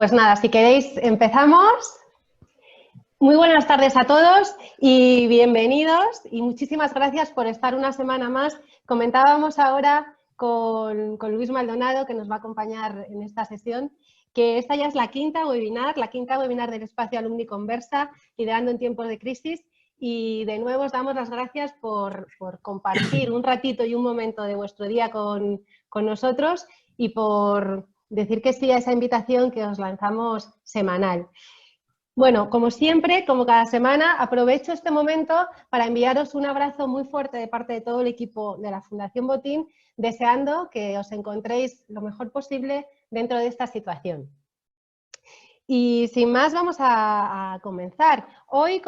Pues nada, si queréis empezamos. Muy buenas tardes a todos y bienvenidos y muchísimas gracias por estar una semana más. Comentábamos ahora con Luis Maldonado, que nos va a acompañar en esta sesión, que esta ya es la quinta webinar del Espacio Alumni Conversa, liderando en tiempos de crisis. Y de nuevo os damos las gracias por compartir un ratito y un momento de vuestro día con nosotros y por decir que sí a esa invitación que os lanzamos semanal. Bueno, como siempre, como cada semana, aprovecho este momento para enviaros un abrazo muy fuerte de parte de todo el equipo de la Fundación Botín, deseando que os encontréis lo mejor posible dentro de esta situación. Y sin más, vamos a comenzar. Hoy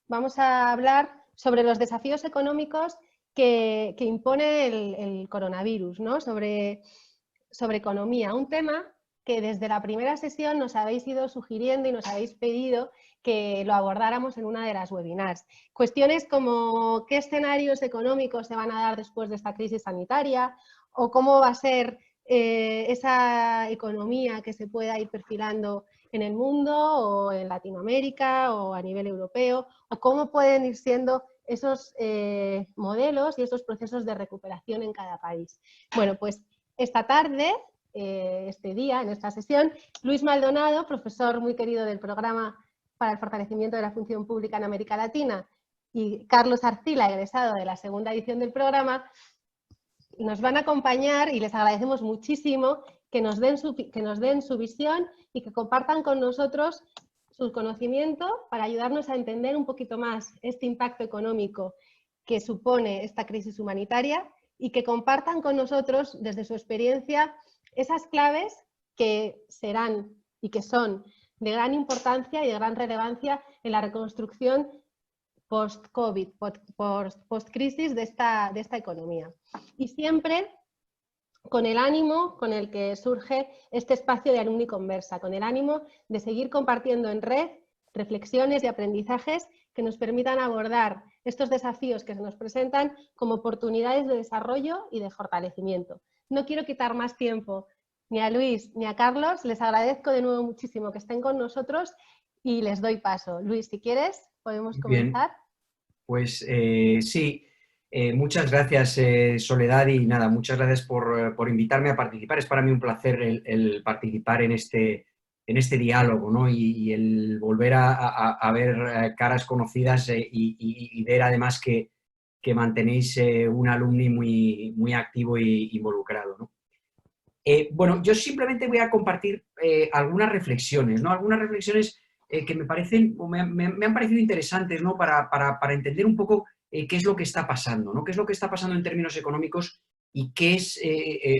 vamos a hablar sobre los desafíos económicos que impone el coronavirus, ¿no? Sobre economía, un tema que desde la primera sesión nos habéis ido sugiriendo y nos habéis pedido que lo abordáramos en una de las webinars. Cuestiones como qué escenarios económicos se van a dar después de esta crisis sanitaria o cómo va a ser esa economía que se pueda ir perfilando en el mundo o en Latinoamérica o a nivel europeo, o cómo pueden ir siendo esos modelos y esos procesos de recuperación en cada país. Bueno, pues esta tarde, este día, en esta sesión, Luis Maldonado, profesor muy querido del Programa para el Fortalecimiento de la Función Pública en América Latina, y Carlos Arcila, egresado de la segunda edición del programa, nos van a acompañar y les agradecemos muchísimo que nos den su visión y que compartan con nosotros su conocimiento para ayudarnos a entender un poquito más este impacto económico que supone esta crisis humanitaria y que compartan con nosotros desde su experiencia esas claves que serán y que son de gran importancia y de gran relevancia en la reconstrucción post-COVID, post-crisis de esta economía. Y siempre con el ánimo con el que surge este espacio de Alumni Conversa, con el ánimo de seguir compartiendo en red reflexiones y aprendizajes que nos permitan abordar estos desafíos que se nos presentan como oportunidades de desarrollo y de fortalecimiento. No quiero quitar más tiempo ni a Luis ni a Carlos, les agradezco de nuevo muchísimo que estén con nosotros y les doy paso. Luis, si quieres, podemos comenzar. Bien, pues sí, muchas gracias Soledad y nada, muchas gracias por invitarme a participar. Es para mí un placer el participar en este diálogo, ¿no? Y el volver a ver caras conocidas y ver además que mantenéis un alumni muy activo e involucrado, ¿no? Bueno, yo simplemente voy a compartir algunas reflexiones, ¿no? Algunas reflexiones que me parecen, o me han parecido interesantes, ¿no? Para entender un poco qué es lo que está pasando, ¿no? Qué es lo que está pasando en términos económicos y qué es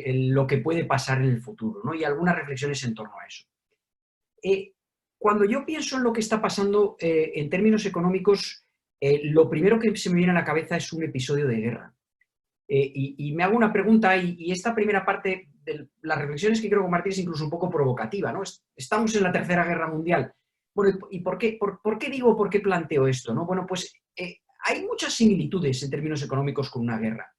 lo que puede pasar en el futuro, ¿no? Y algunas reflexiones en torno a eso. Cuando yo pienso en lo que está pasando en términos económicos, lo primero que se me viene a la cabeza es un episodio de guerra. Y me hago una pregunta, y esta primera parte de las reflexiones que quiero compartir es incluso un poco provocativa, ¿no? Estamos en la Tercera Guerra Mundial. Bueno, ¿y por qué planteo esto, ¿no? Bueno, pues hay muchas similitudes en términos económicos con una guerra.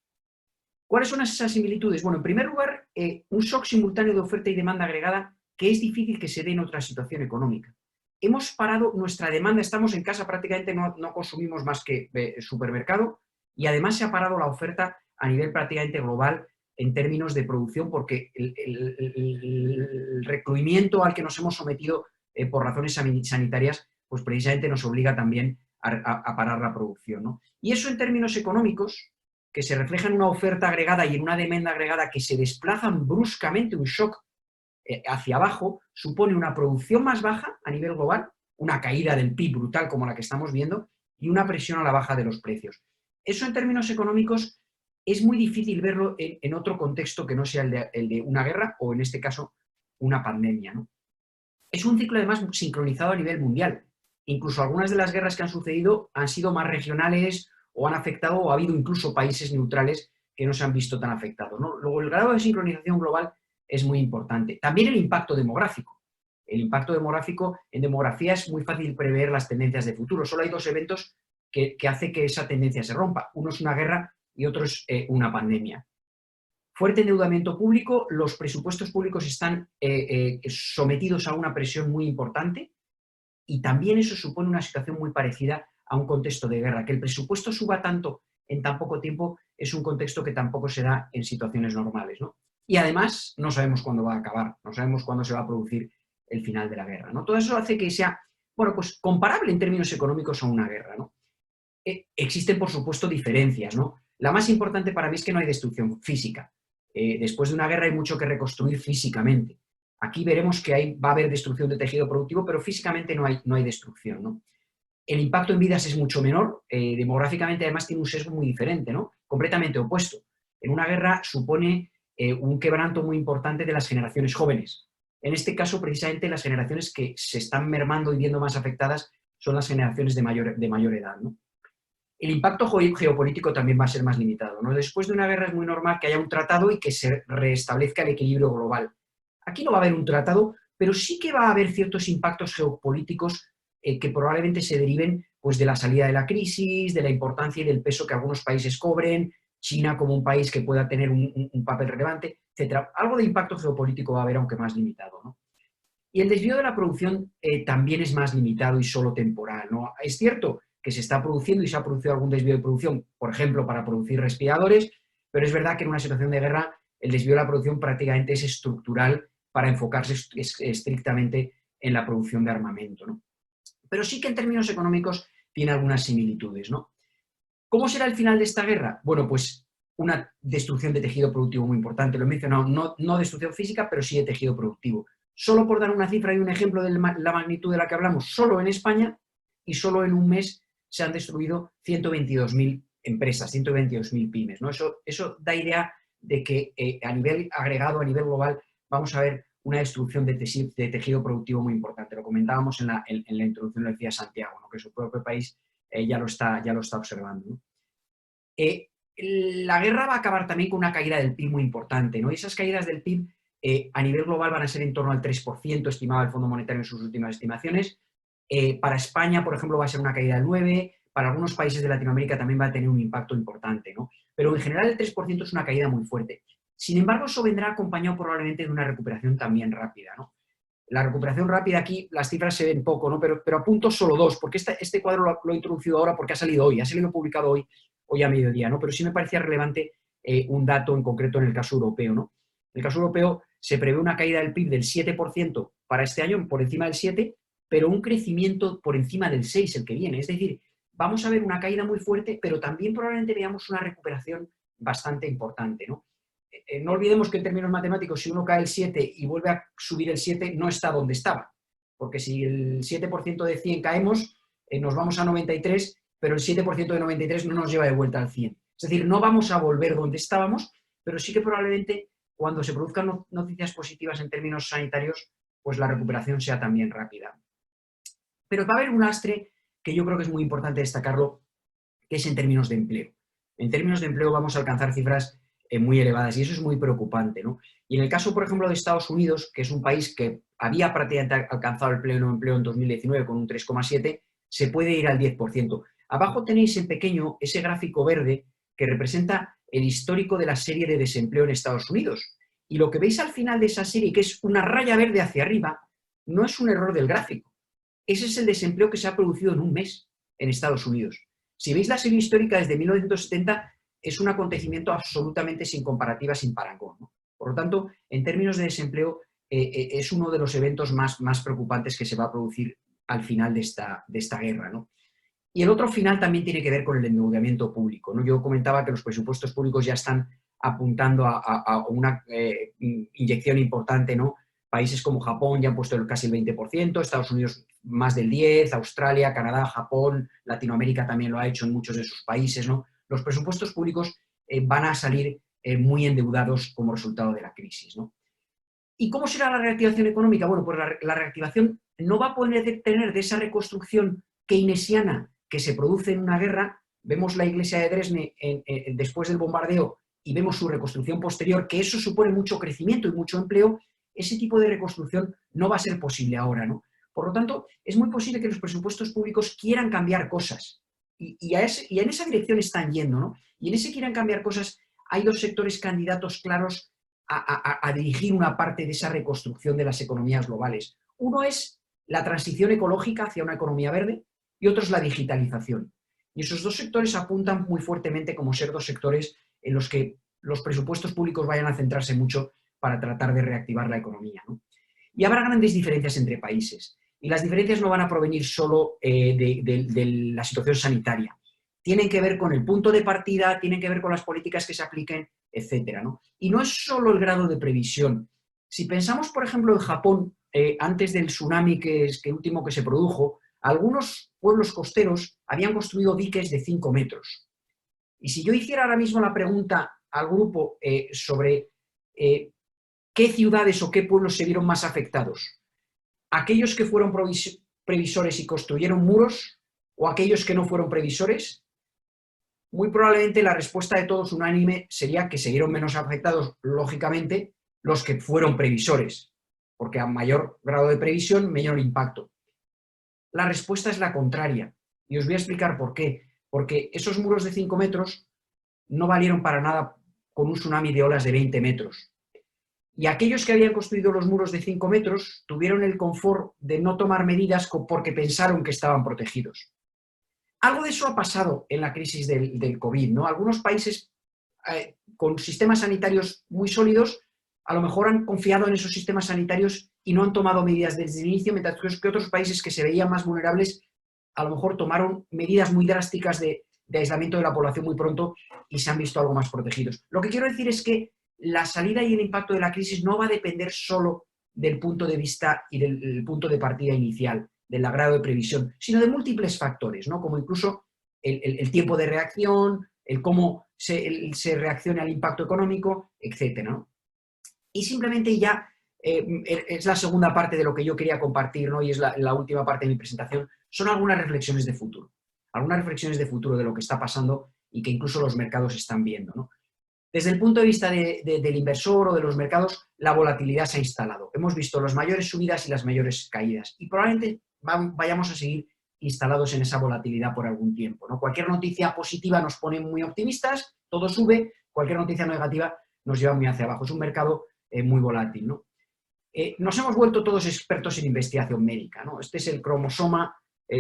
¿Cuáles son esas similitudes? Bueno, en primer lugar, un shock simultáneo de oferta y demanda agregada que es difícil que se dé en otra situación económica. Hemos parado nuestra demanda, estamos en casa, prácticamente no consumimos más que supermercado, y además se ha parado la oferta a nivel prácticamente global en términos de producción, porque el recluimiento al que nos hemos sometido por razones sanitarias, pues precisamente nos obliga también a parar la producción, ¿no? Y eso en términos económicos, que se refleja en una oferta agregada y en una demanda agregada que se desplazan bruscamente, un shock hacia abajo, supone una producción más baja a nivel global, una caída del PIB brutal como la que estamos viendo, y una presión a la baja de los precios. Eso en términos económicos es muy difícil verlo en otro contexto que no sea el de una guerra o, en este caso, una pandemia, ¿no? Es un ciclo además sincronizado a nivel mundial. Incluso algunas de las guerras que han sucedido han sido más regionales o han afectado, o ha habido incluso países neutrales que no se han visto tan afectados, ¿no? Luego, el grado de sincronización global es muy importante. También el impacto demográfico. El impacto demográfico, en demografía es muy fácil prever las tendencias de futuro. Solo hay dos eventos que hace que esa tendencia se rompa. Uno es una guerra y otro es una pandemia. Fuerte endeudamiento público, los presupuestos públicos están sometidos a una presión muy importante y también eso supone una situación muy parecida a un contexto de guerra. Que el presupuesto suba tanto en tan poco tiempo es un contexto que tampoco se da en situaciones normales, ¿no? Y además no sabemos cuándo va a acabar, no sabemos cuándo se va a producir el final de la guerra, ¿no? Todo eso hace que sea, bueno, pues comparable en términos económicos a una guerra, ¿no? Existen, por supuesto, diferencias, ¿no? La más importante para mí es que no hay destrucción física. Después de una guerra hay mucho que reconstruir físicamente. Aquí veremos que va a haber destrucción de tejido productivo, pero físicamente no hay destrucción, ¿no? El impacto en vidas es mucho menor, demográficamente además tiene un sesgo muy diferente, ¿no? Completamente opuesto. En una guerra supone un quebranto muy importante de las generaciones jóvenes. En este caso, precisamente, las generaciones que se están mermando y viendo más afectadas son las generaciones de mayor edad, ¿no? El impacto geopolítico también va a ser más limitado, ¿no? Después de una guerra es muy normal que haya un tratado y que se restablezca el equilibrio global. Aquí no va a haber un tratado, pero sí que va a haber ciertos impactos geopolíticos que probablemente se deriven pues, de la salida de la crisis, de la importancia y del peso que algunos países cobren, China como un país que pueda tener un papel relevante, etc. Algo de impacto geopolítico va a haber, aunque más limitado, ¿no? Y el desvío de la producción también es más limitado y solo temporal, ¿no? Es cierto que se está produciendo y se ha producido algún desvío de producción, por ejemplo, para producir respiradores, pero es verdad que en una situación de guerra el desvío de la producción prácticamente es estructural para enfocarse estrictamente en la producción de armamento, ¿no? Pero sí que en términos económicos tiene algunas similitudes, ¿no? ¿Cómo será el final de esta guerra? Bueno, pues una destrucción de tejido productivo muy importante, lo he mencionado, no destrucción física, pero sí de tejido productivo. Solo por dar una cifra y un ejemplo de la magnitud de la que hablamos, solo en España y solo en un mes se han destruido 122.000 empresas, 122.000 pymes, ¿no? Eso da idea de que a nivel agregado, a nivel global, vamos a ver una destrucción de tejido productivo muy importante. Lo comentábamos en la introducción, lo decía Santiago, ¿no? Que su propio país ya lo está observando, ¿no? La guerra va a acabar también con una caída del PIB muy importante, ¿no? Y esas caídas del PIB a nivel global van a ser en torno al 3%, estimaba el Fondo Monetario en sus últimas estimaciones. Para España, por ejemplo, va a ser una caída del 9%, para algunos países de Latinoamérica también va a tener un impacto importante, ¿no? Pero en general el 3% es una caída muy fuerte. Sin embargo, eso vendrá acompañado probablemente de una recuperación también rápida, ¿no? La recuperación rápida aquí, las cifras se ven poco, ¿no? Pero apunto solo dos, porque este cuadro lo he introducido ahora porque ha salido publicado hoy a mediodía, ¿no? Pero sí me parecía relevante un dato en concreto en el caso europeo, ¿no? En el caso europeo se prevé una caída del PIB del 7% para este año, por encima del 7%, pero un crecimiento por encima del 6% el que viene. Es decir, vamos a ver una caída muy fuerte, pero también probablemente veamos una recuperación bastante importante, ¿no? No olvidemos que en términos matemáticos, si uno cae el 7 y vuelve a subir el 7, no está donde estaba. Porque si el 7% de 100 caemos, nos vamos a 93, pero el 7% de 93 no nos lleva de vuelta al 100. Es decir, no vamos a volver donde estábamos, pero sí que probablemente cuando se produzcan noticias positivas en términos sanitarios, pues la recuperación sea también rápida. Pero va a haber un lastre que yo creo que es muy importante destacarlo, que es en términos de empleo. En términos de empleo vamos a alcanzar cifras muy elevadas y eso es muy preocupante, ¿no? Y en el caso, por ejemplo, de Estados Unidos, que es un país que había prácticamente alcanzado el pleno empleo en 2019 con un 3,7%, se puede ir al 10%. Abajo tenéis en pequeño ese gráfico verde que representa el histórico de la serie de desempleo en Estados Unidos. Y lo que veis al final de esa serie, que es una raya verde hacia arriba, no es un error del gráfico. Ese es el desempleo que se ha producido en un mes en Estados Unidos. Si veis la serie histórica desde 1970, es un acontecimiento absolutamente sin comparativa, sin parangón, ¿no? Por lo tanto, en términos de desempleo, es uno de los eventos más preocupantes que se va a producir al final de esta guerra, ¿no? Y el otro final también tiene que ver con el endeudamiento público, ¿no? Yo comentaba que los presupuestos públicos ya están apuntando a una inyección importante, ¿no? Países como Japón ya han puesto casi el 20%, Estados Unidos más del 10%, Australia, Canadá, Japón, Latinoamérica también lo ha hecho en muchos de sus países, ¿no? Los presupuestos públicos van a salir muy endeudados como resultado de la crisis, ¿no? ¿Y cómo será la reactivación económica? Bueno, pues la reactivación no va a poder tener de esa reconstrucción keynesiana que se produce en una guerra. Vemos la iglesia de Dresde después del bombardeo y vemos su reconstrucción posterior, que eso supone mucho crecimiento y mucho empleo. Ese tipo de reconstrucción no va a ser posible ahora, ¿no? Por lo tanto, es muy posible que los presupuestos públicos quieran cambiar cosas y en esa dirección están yendo, ¿no? Y en ese quieran cambiar cosas hay dos sectores candidatos claros a dirigir una parte de esa reconstrucción de las economías globales. Uno es la transición ecológica hacia una economía verde y otro es la digitalización. Y esos dos sectores apuntan muy fuertemente como ser dos sectores en los que los presupuestos públicos vayan a centrarse mucho para tratar de reactivar la economía, ¿no? Y habrá grandes diferencias entre países. Y las diferencias no van a provenir solo de la situación sanitaria. Tienen que ver con el punto de partida, tienen que ver con las políticas que se apliquen, etcétera, ¿no? Y no es solo el grado de previsión. Si pensamos, por ejemplo, en Japón, antes del tsunami último que se produjo, algunos pueblos costeros habían construido diques de 5 metros. Y si yo hiciera ahora mismo la pregunta al grupo sobre qué ciudades o qué pueblos se vieron más afectados, aquellos que fueron previsores y construyeron muros o aquellos que no fueron previsores, muy probablemente la respuesta de todos unánime sería que se vieron menos afectados, lógicamente, los que fueron previsores, porque a mayor grado de previsión, menor impacto. La respuesta es la contraria, y os voy a explicar por qué. Porque esos muros de 5 metros no valieron para nada con un tsunami de olas de 20 metros. Y aquellos que habían construido los muros de 5 metros tuvieron el confort de no tomar medidas porque pensaron que estaban protegidos. Algo de eso ha pasado en la crisis del COVID, ¿no? Algunos países con sistemas sanitarios muy sólidos a lo mejor han confiado en esos sistemas sanitarios y no han tomado medidas desde el inicio, mientras que otros países que se veían más vulnerables a lo mejor tomaron medidas muy drásticas de aislamiento de la población muy pronto y se han visto algo más protegidos. Lo que quiero decir es que la salida y el impacto de la crisis no va a depender solo del punto de vista y del punto de partida inicial, del grado de previsión, sino de múltiples factores, ¿no? Como incluso el tiempo de reacción, el cómo se reacciona al impacto económico, etcétera, ¿no? Y simplemente ya es la segunda parte de lo que yo quería compartir, ¿no? Y es la última parte de mi presentación, son algunas reflexiones de futuro. Algunas reflexiones de futuro de lo que está pasando y que incluso los mercados están viendo, ¿no? Desde el punto de vista del inversor o de los mercados, la volatilidad se ha instalado. Hemos visto las mayores subidas y las mayores caídas y probablemente vayamos a seguir instalados en esa volatilidad por algún tiempo, ¿no? Cualquier noticia positiva nos pone muy optimistas, todo sube, cualquier noticia negativa nos lleva muy hacia abajo. Es un mercado muy volátil, ¿no? Nos hemos vuelto todos expertos en investigación médica, ¿no? Este es el cromosoma,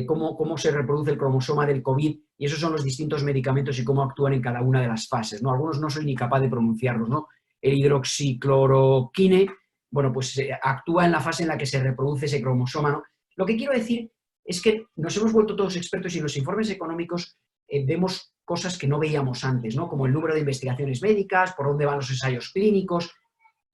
cómo se reproduce el cromosoma del COVID y esos son los distintos medicamentos y cómo actúan en cada una de las fases, ¿no? Algunos no soy ni capaz de pronunciarlos, ¿no? El hidroxicloroquine, bueno, pues actúa en la fase en la que se reproduce ese cromosoma, ¿no? Lo que quiero decir es que nos hemos vuelto todos expertos y en los informes económicos vemos cosas que no veíamos antes, ¿no? Como el número de investigaciones médicas, por dónde van los ensayos clínicos.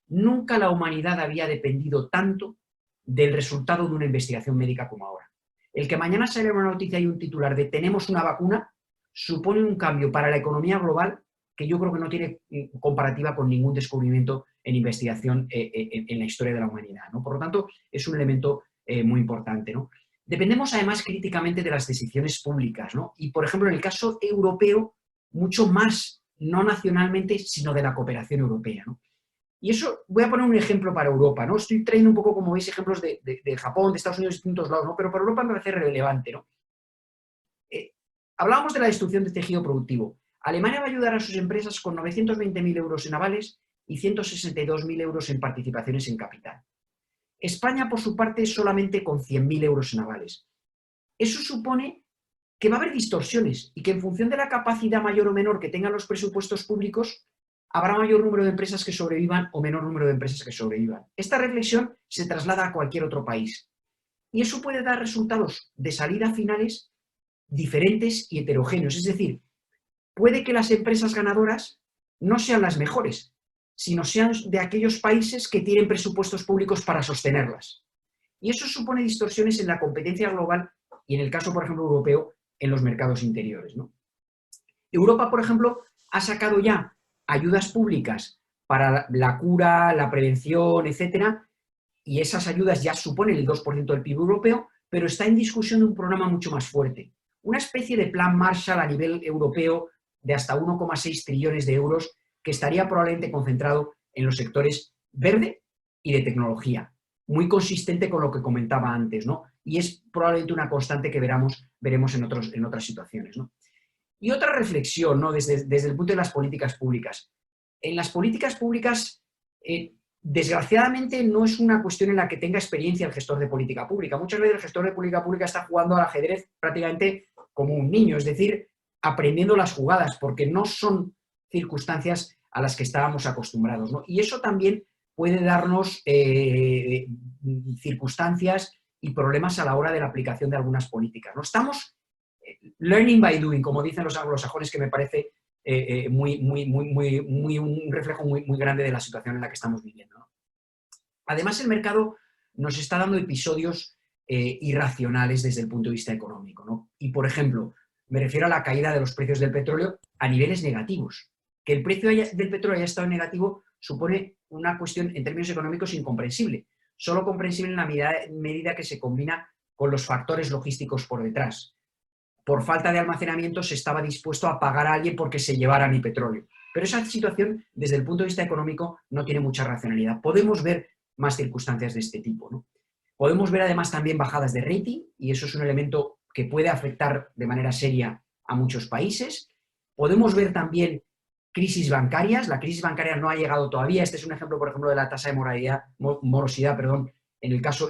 Nunca la humanidad había dependido tanto del resultado de una investigación médica como ahora. El que mañana salga una noticia y un titular de tenemos una vacuna supone un cambio para la economía global que yo creo que no tiene comparativa con ningún descubrimiento en investigación en la historia de la humanidad, ¿no? Por lo tanto, es un elemento muy importante, ¿no? Dependemos además críticamente de las decisiones públicas, ¿no? Y, por ejemplo, en el caso europeo, mucho más, no nacionalmente, sino de la cooperación europea, ¿no? Y eso, voy a poner un ejemplo para Europa, ¿no? Estoy trayendo un poco, como veis, ejemplos de Japón, de Estados Unidos, de distintos lados, ¿no? Pero para Europa me parece relevante, ¿no? Hablábamos de la destrucción del tejido productivo. Alemania va a ayudar a sus empresas con 920.000 euros en avales y 162.000 euros en participaciones en capital. España, por su parte, solamente con 100.000 euros en avales. Eso supone que va a haber distorsiones y que en función de la capacidad mayor o menor que tengan los presupuestos públicos, habrá mayor número de empresas que sobrevivan o menor número de empresas que sobrevivan. Esta reflexión se traslada a cualquier otro país. Y eso puede dar resultados de salida finales diferentes y heterogéneos. Es decir, puede que las empresas ganadoras no sean las mejores, sino sean de aquellos países que tienen presupuestos públicos para sostenerlas. Y eso supone distorsiones en la competencia global y en el caso, por ejemplo, europeo, en los mercados interiores, ¿no? Europa, por ejemplo, ha sacado ya ayudas públicas para la cura, la prevención, etcétera, y esas ayudas ya suponen el 2% del PIB europeo, pero está en discusión un programa mucho más fuerte. Una especie de plan Marshall a nivel europeo de hasta 1,6 trillones de euros que estaría probablemente concentrado en los sectores verde y de tecnología. Muy consistente con lo que comentaba antes, ¿no? Y es probablemente una constante que veremos en otras situaciones, ¿no? Y otra reflexión, ¿no? Desde el punto de las políticas públicas. en las políticas públicas, desgraciadamente no es una cuestión en la que tenga experiencia el gestor de política pública. Muchas veces el gestor de política pública está jugando al ajedrez prácticamente como un niño, es decir, aprendiendo las jugadas, porque no son circunstancias a las que estábamos acostumbrados, ¿no? Y eso también puede darnos circunstancias y problemas a la hora de la aplicación de algunas políticas, ¿no? Estamos learning by doing, como dicen los anglosajones, que me parece un reflejo muy grande de la situación en la que estamos viviendo, ¿no? Además, el mercado nos está dando episodios irracionales desde el punto de vista económico, ¿no? Y, por ejemplo, me refiero a la caída de los precios del petróleo a niveles negativos. Que el precio del petróleo haya estado negativo supone una cuestión en términos económicos incomprensible. Solo comprensible en la medida que se combina con los factores logísticos por detrás. Por falta de almacenamiento se estaba dispuesto a pagar a alguien porque se llevara mi petróleo. Pero esa situación, desde el punto de vista económico, no tiene mucha racionalidad. Podemos ver más circunstancias de este tipo, ¿no? Podemos ver además también bajadas de rating, y eso es un elemento que puede afectar de manera seria a muchos países. Podemos ver también crisis bancarias. La crisis bancaria no ha llegado todavía. Este es un ejemplo, por ejemplo, de la tasa de morosidad, en el caso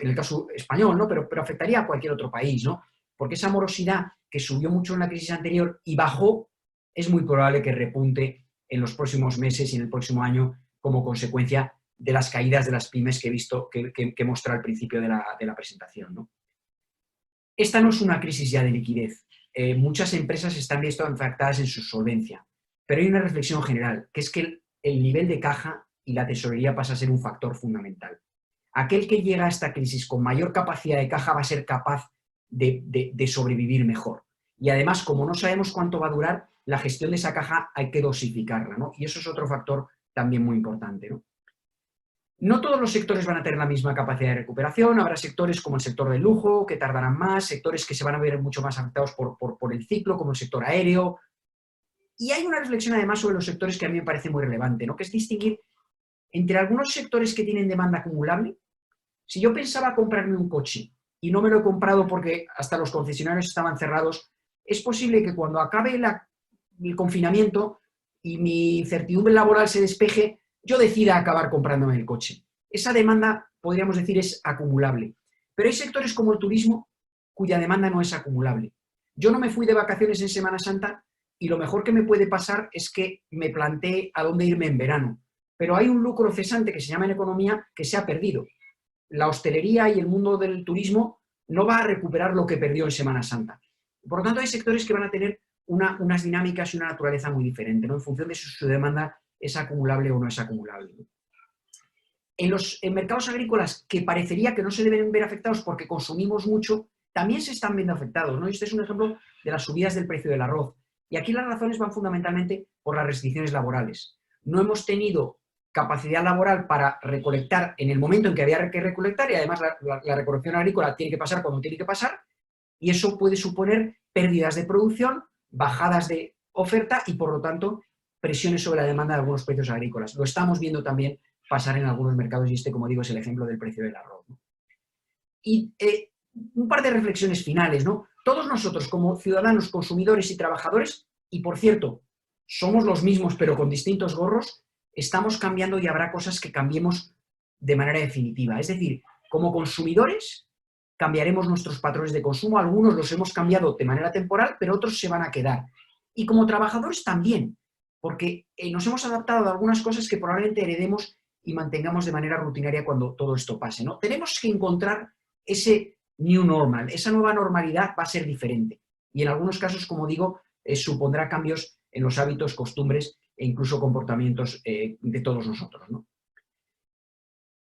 español, ¿no? Pero afectaría a cualquier otro país, ¿no? Porque esa morosidad que subió mucho en la crisis anterior y bajó, es muy probable que repunte en los próximos meses y en el próximo año como consecuencia de las caídas de las pymes que he visto, que mostré al principio de la presentación, ¿no? Esta no es una crisis ya de liquidez. Muchas empresas están viendo afectadas en su solvencia, pero hay una reflexión general, que es que el nivel de caja y la tesorería pasa a ser un factor fundamental. Aquel que llega a esta crisis con mayor capacidad de caja va a ser capaz de sobrevivir mejor. Y además, como no sabemos cuánto va a durar, la gestión de esa caja hay que dosificarla, ¿no? Y eso es otro factor también muy importante, ¿no? No todos los sectores van a tener la misma capacidad de recuperación. Habrá sectores como el sector del lujo, que tardarán más, sectores que se van a ver mucho más afectados por el ciclo, como el sector aéreo. Y hay una reflexión además sobre los sectores que a mí me parece muy relevante, ¿no? Que es distinguir entre algunos sectores que tienen demanda acumulable. Si yo pensaba comprarme un coche y no me lo he comprado porque hasta los concesionarios estaban cerrados, es posible que cuando acabe el confinamiento y mi incertidumbre laboral se despeje, yo decida acabar comprándome el coche. Esa demanda, podríamos decir, es acumulable. Pero hay sectores como el turismo cuya demanda no es acumulable. Yo no me fui de vacaciones en Semana Santa y lo mejor que me puede pasar es que me planteé a dónde irme en verano. Pero hay un lucro cesante que se llama en economía que se ha perdido. La hostelería y el mundo del turismo no va a recuperar lo que perdió en Semana Santa. Por lo tanto, hay sectores que van a tener unas dinámicas y una naturaleza muy diferente, ¿no? En función de si su demanda es acumulable o no es acumulable, ¿no? En mercados agrícolas que parecería que no se deben ver afectados porque consumimos mucho, también se están viendo afectados, ¿no? Y este es un ejemplo de las subidas del precio del arroz. Y aquí las razones van fundamentalmente por las restricciones laborales. No hemos tenido capacidad laboral para recolectar en el momento en que había que recolectar, y además la recolección agrícola tiene que pasar cuando tiene que pasar, y eso puede suponer pérdidas de producción, bajadas de oferta y, por lo tanto, presiones sobre la demanda de algunos precios agrícolas. Lo estamos viendo también pasar en algunos mercados y este, como digo, es el ejemplo del precio del arroz, ¿no? Y un par de reflexiones finales, ¿no? Todos nosotros, como ciudadanos, consumidores y trabajadores, y por cierto, somos los mismos pero con distintos gorros, estamos cambiando y habrá cosas que cambiemos de manera definitiva. Es decir, como consumidores cambiaremos nuestros patrones de consumo, algunos los hemos cambiado de manera temporal, pero otros se van a quedar. Y como trabajadores también, porque nos hemos adaptado a algunas cosas que probablemente heredemos y mantengamos de manera rutinaria cuando todo esto pase, ¿no? Tenemos que encontrar ese new normal, esa nueva normalidad va a ser diferente. Y en algunos casos, como digo, supondrá cambios en los hábitos, costumbres e incluso comportamientos de todos nosotros, ¿no?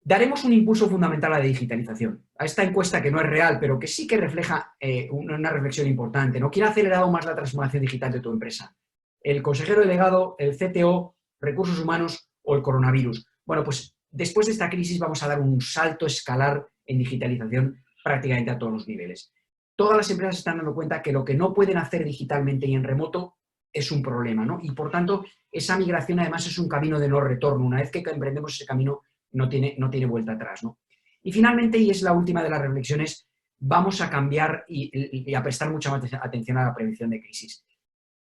Daremos un impulso fundamental a la digitalización. A esta encuesta, que no es real, pero que sí que refleja una reflexión importante, ¿no? ¿Quién ha acelerado más la transformación digital de tu empresa? ¿El consejero delegado, el CTO, recursos humanos o el coronavirus? Bueno, pues después de esta crisis vamos a dar un salto escalar en digitalización prácticamente a todos los niveles. Todas las empresas se están dando cuenta que lo que no pueden hacer digitalmente y en remoto es un problema, ¿no? Y por tanto, esa migración además es un camino de no retorno. Una vez que emprendemos ese camino, no tiene vuelta atrás, ¿no? Y finalmente, y es la última de las reflexiones, vamos a cambiar y a prestar mucha más atención a la prevención de crisis.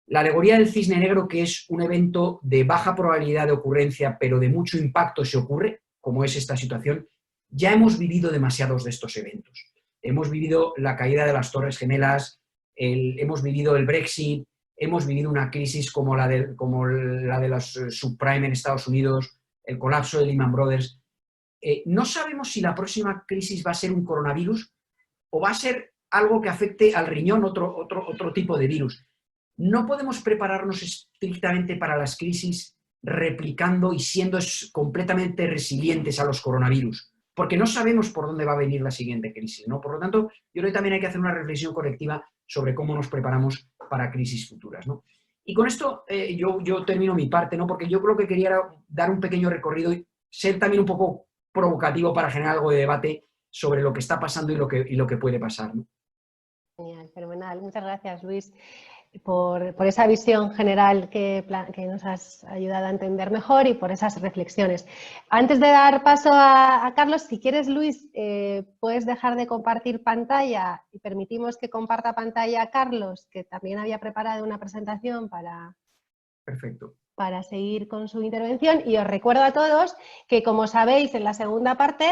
La alegoría del cisne negro, que es un evento de baja probabilidad de ocurrencia, pero de mucho impacto si ocurre, como es esta situación, ya hemos vivido demasiados de estos eventos. Hemos vivido la caída de las Torres Gemelas, hemos vivido el Brexit, hemos vivido una crisis como la de los subprime en Estados Unidos, el colapso de Lehman Brothers. No sabemos si la próxima crisis va a ser un coronavirus o va a ser algo que afecte al riñón, otro tipo de virus. No podemos prepararnos estrictamente para las crisis replicando y siendo completamente resilientes a los coronavirus, porque no sabemos por dónde va a venir la siguiente crisis, ¿no? Por lo tanto, yo creo que también hay que hacer una reflexión colectiva sobre cómo nos preparamos para crisis futuras, ¿no? Y con esto yo termino mi parte, ¿no? Porque yo creo que quería dar un pequeño recorrido y ser también un poco provocativo para generar algo de debate sobre lo que está pasando y lo que puede pasar, ¿no? Genial, fenomenal. Muchas gracias, Luis, por esa visión general que nos has ayudado a entender mejor y por esas reflexiones. Antes de dar paso a Carlos, si quieres, Luis, puedes dejar de compartir pantalla y permitimos que comparta pantalla a Carlos, que también había preparado una presentación Perfecto. Para seguir con su intervención. Y os recuerdo a todos que, como sabéis, en la segunda parte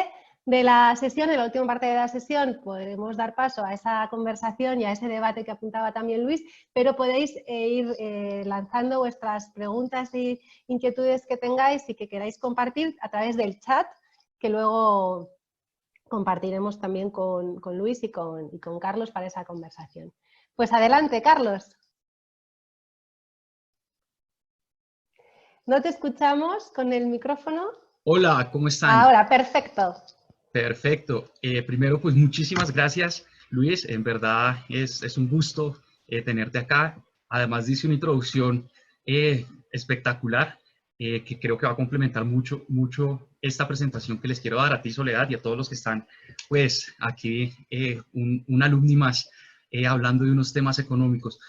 de la sesión, en la última parte de la sesión, podremos dar paso a esa conversación y a ese debate que apuntaba también Luis, pero podéis ir lanzando vuestras preguntas e inquietudes que tengáis y que queráis compartir a través del chat, que luego compartiremos también con Luis y con Carlos para esa conversación. Pues adelante, Carlos. ¿No te escuchamos con el micrófono? Hola, ¿cómo están? Ahora, perfecto. Perfecto. Primero, pues muchísimas gracias, Luis. En verdad es un gusto tenerte acá. Además, dice una introducción espectacular que creo que va a complementar mucho esta presentación que les quiero dar a ti, Soledad, y a todos los que están, pues, aquí, un alumni más hablando de unos temas económicos.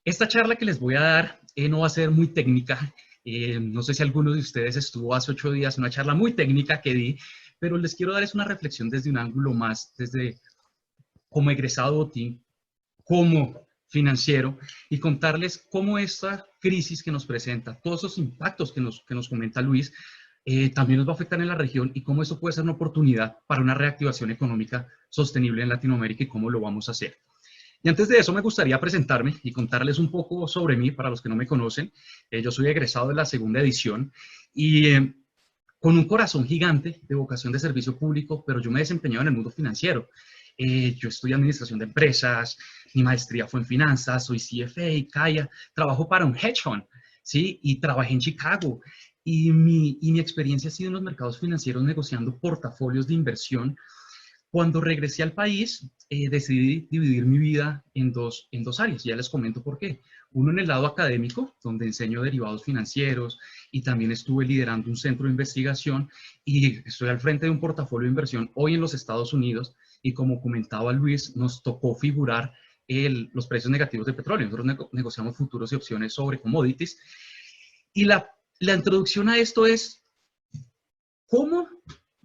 Esta charla que les voy a dar no va a ser muy técnica. No sé si alguno de ustedes estuvo hace 8 días en una charla muy técnica que di, pero les quiero dar una reflexión desde un ángulo más, desde como egresado botín, como financiero, y contarles cómo esta crisis que nos presenta, todos esos impactos que nos comenta Luis, también nos va a afectar en la región y cómo eso puede ser una oportunidad para una reactivación económica sostenible en Latinoamérica y cómo lo vamos a hacer. Y antes de eso me gustaría presentarme y contarles un poco sobre mí para los que no me conocen. Yo soy egresado de la segunda edición y con un corazón gigante de vocación de servicio público, pero yo me he desempeñado en el mundo financiero. Yo estudié administración de empresas, mi maestría fue en finanzas, soy CFA, CAIA, trabajo para un hedge fund, ¿sí? Y trabajé en Chicago. Y mi experiencia ha sido en los mercados financieros negociando portafolios de inversión. Cuando regresé al país, decidí dividir mi vida en dos áreas. Ya les comento por qué. Uno en el lado académico, donde enseño derivados financieros y también estuve liderando un centro de investigación y estoy al frente de un portafolio de inversión hoy en los Estados Unidos y como comentaba Luis, nos tocó figurar los precios negativos de petróleo. Nosotros negociamos futuros y opciones sobre commodities. Y la introducción a esto es cómo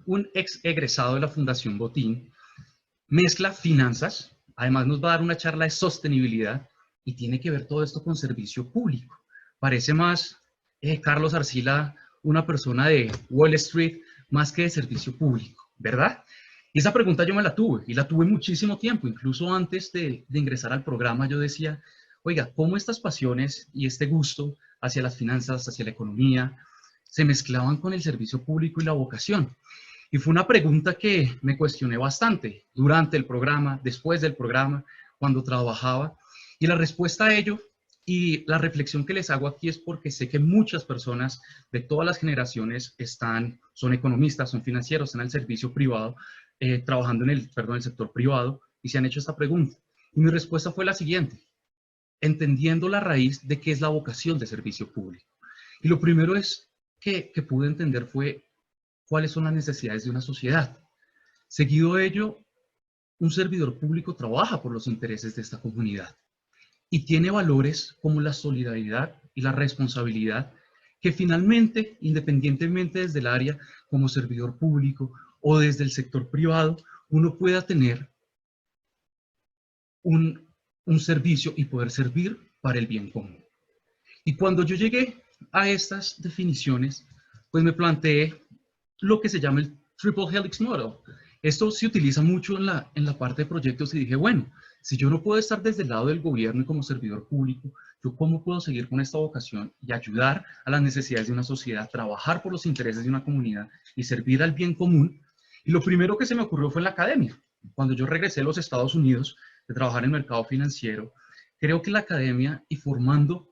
un ex egresado de la Fundación Botín mezcla finanzas, además nos va a dar una charla de sostenibilidad y tiene que ver todo esto con servicio público. Parece más Carlos Arcila una persona de Wall Street más que de servicio público, ¿verdad? Y esa pregunta yo me la tuve y la tuve muchísimo tiempo, incluso antes de ingresar al programa yo decía, oiga, ¿cómo estas pasiones y este gusto hacia las finanzas, hacia la economía, se mezclaban con el servicio público y la vocación? Y fue una pregunta que me cuestioné bastante durante el programa, después del programa, cuando trabajaba. Y la respuesta a ello y la reflexión que les hago aquí es porque sé que muchas personas de todas las generaciones son economistas, son financieros, están en el servicio privado, trabajando en el sector privado y se han hecho esta pregunta. Y mi respuesta fue la siguiente, entendiendo la raíz de qué es la vocación de servicio público. Y lo primero es que pude entender fue cuáles son las necesidades de una sociedad. Seguido de ello, un servidor público trabaja por los intereses de esta comunidad y tiene valores como la solidaridad y la responsabilidad que finalmente, independientemente desde el área como servidor público o desde el sector privado, uno pueda tener un servicio y poder servir para el bien común. Y cuando yo llegué a estas definiciones, pues me planteé lo que se llama el Triple Helix Model. Esto se utiliza mucho en la parte de proyectos y dije, bueno, si yo no puedo estar desde el lado del gobierno y como servidor público, ¿yo cómo puedo seguir con esta vocación y ayudar a las necesidades de una sociedad, trabajar por los intereses de una comunidad y servir al bien común? Y lo primero que se me ocurrió fue en la academia. Cuando yo regresé a los Estados Unidos de trabajar en el mercado financiero, creo que la academia y formando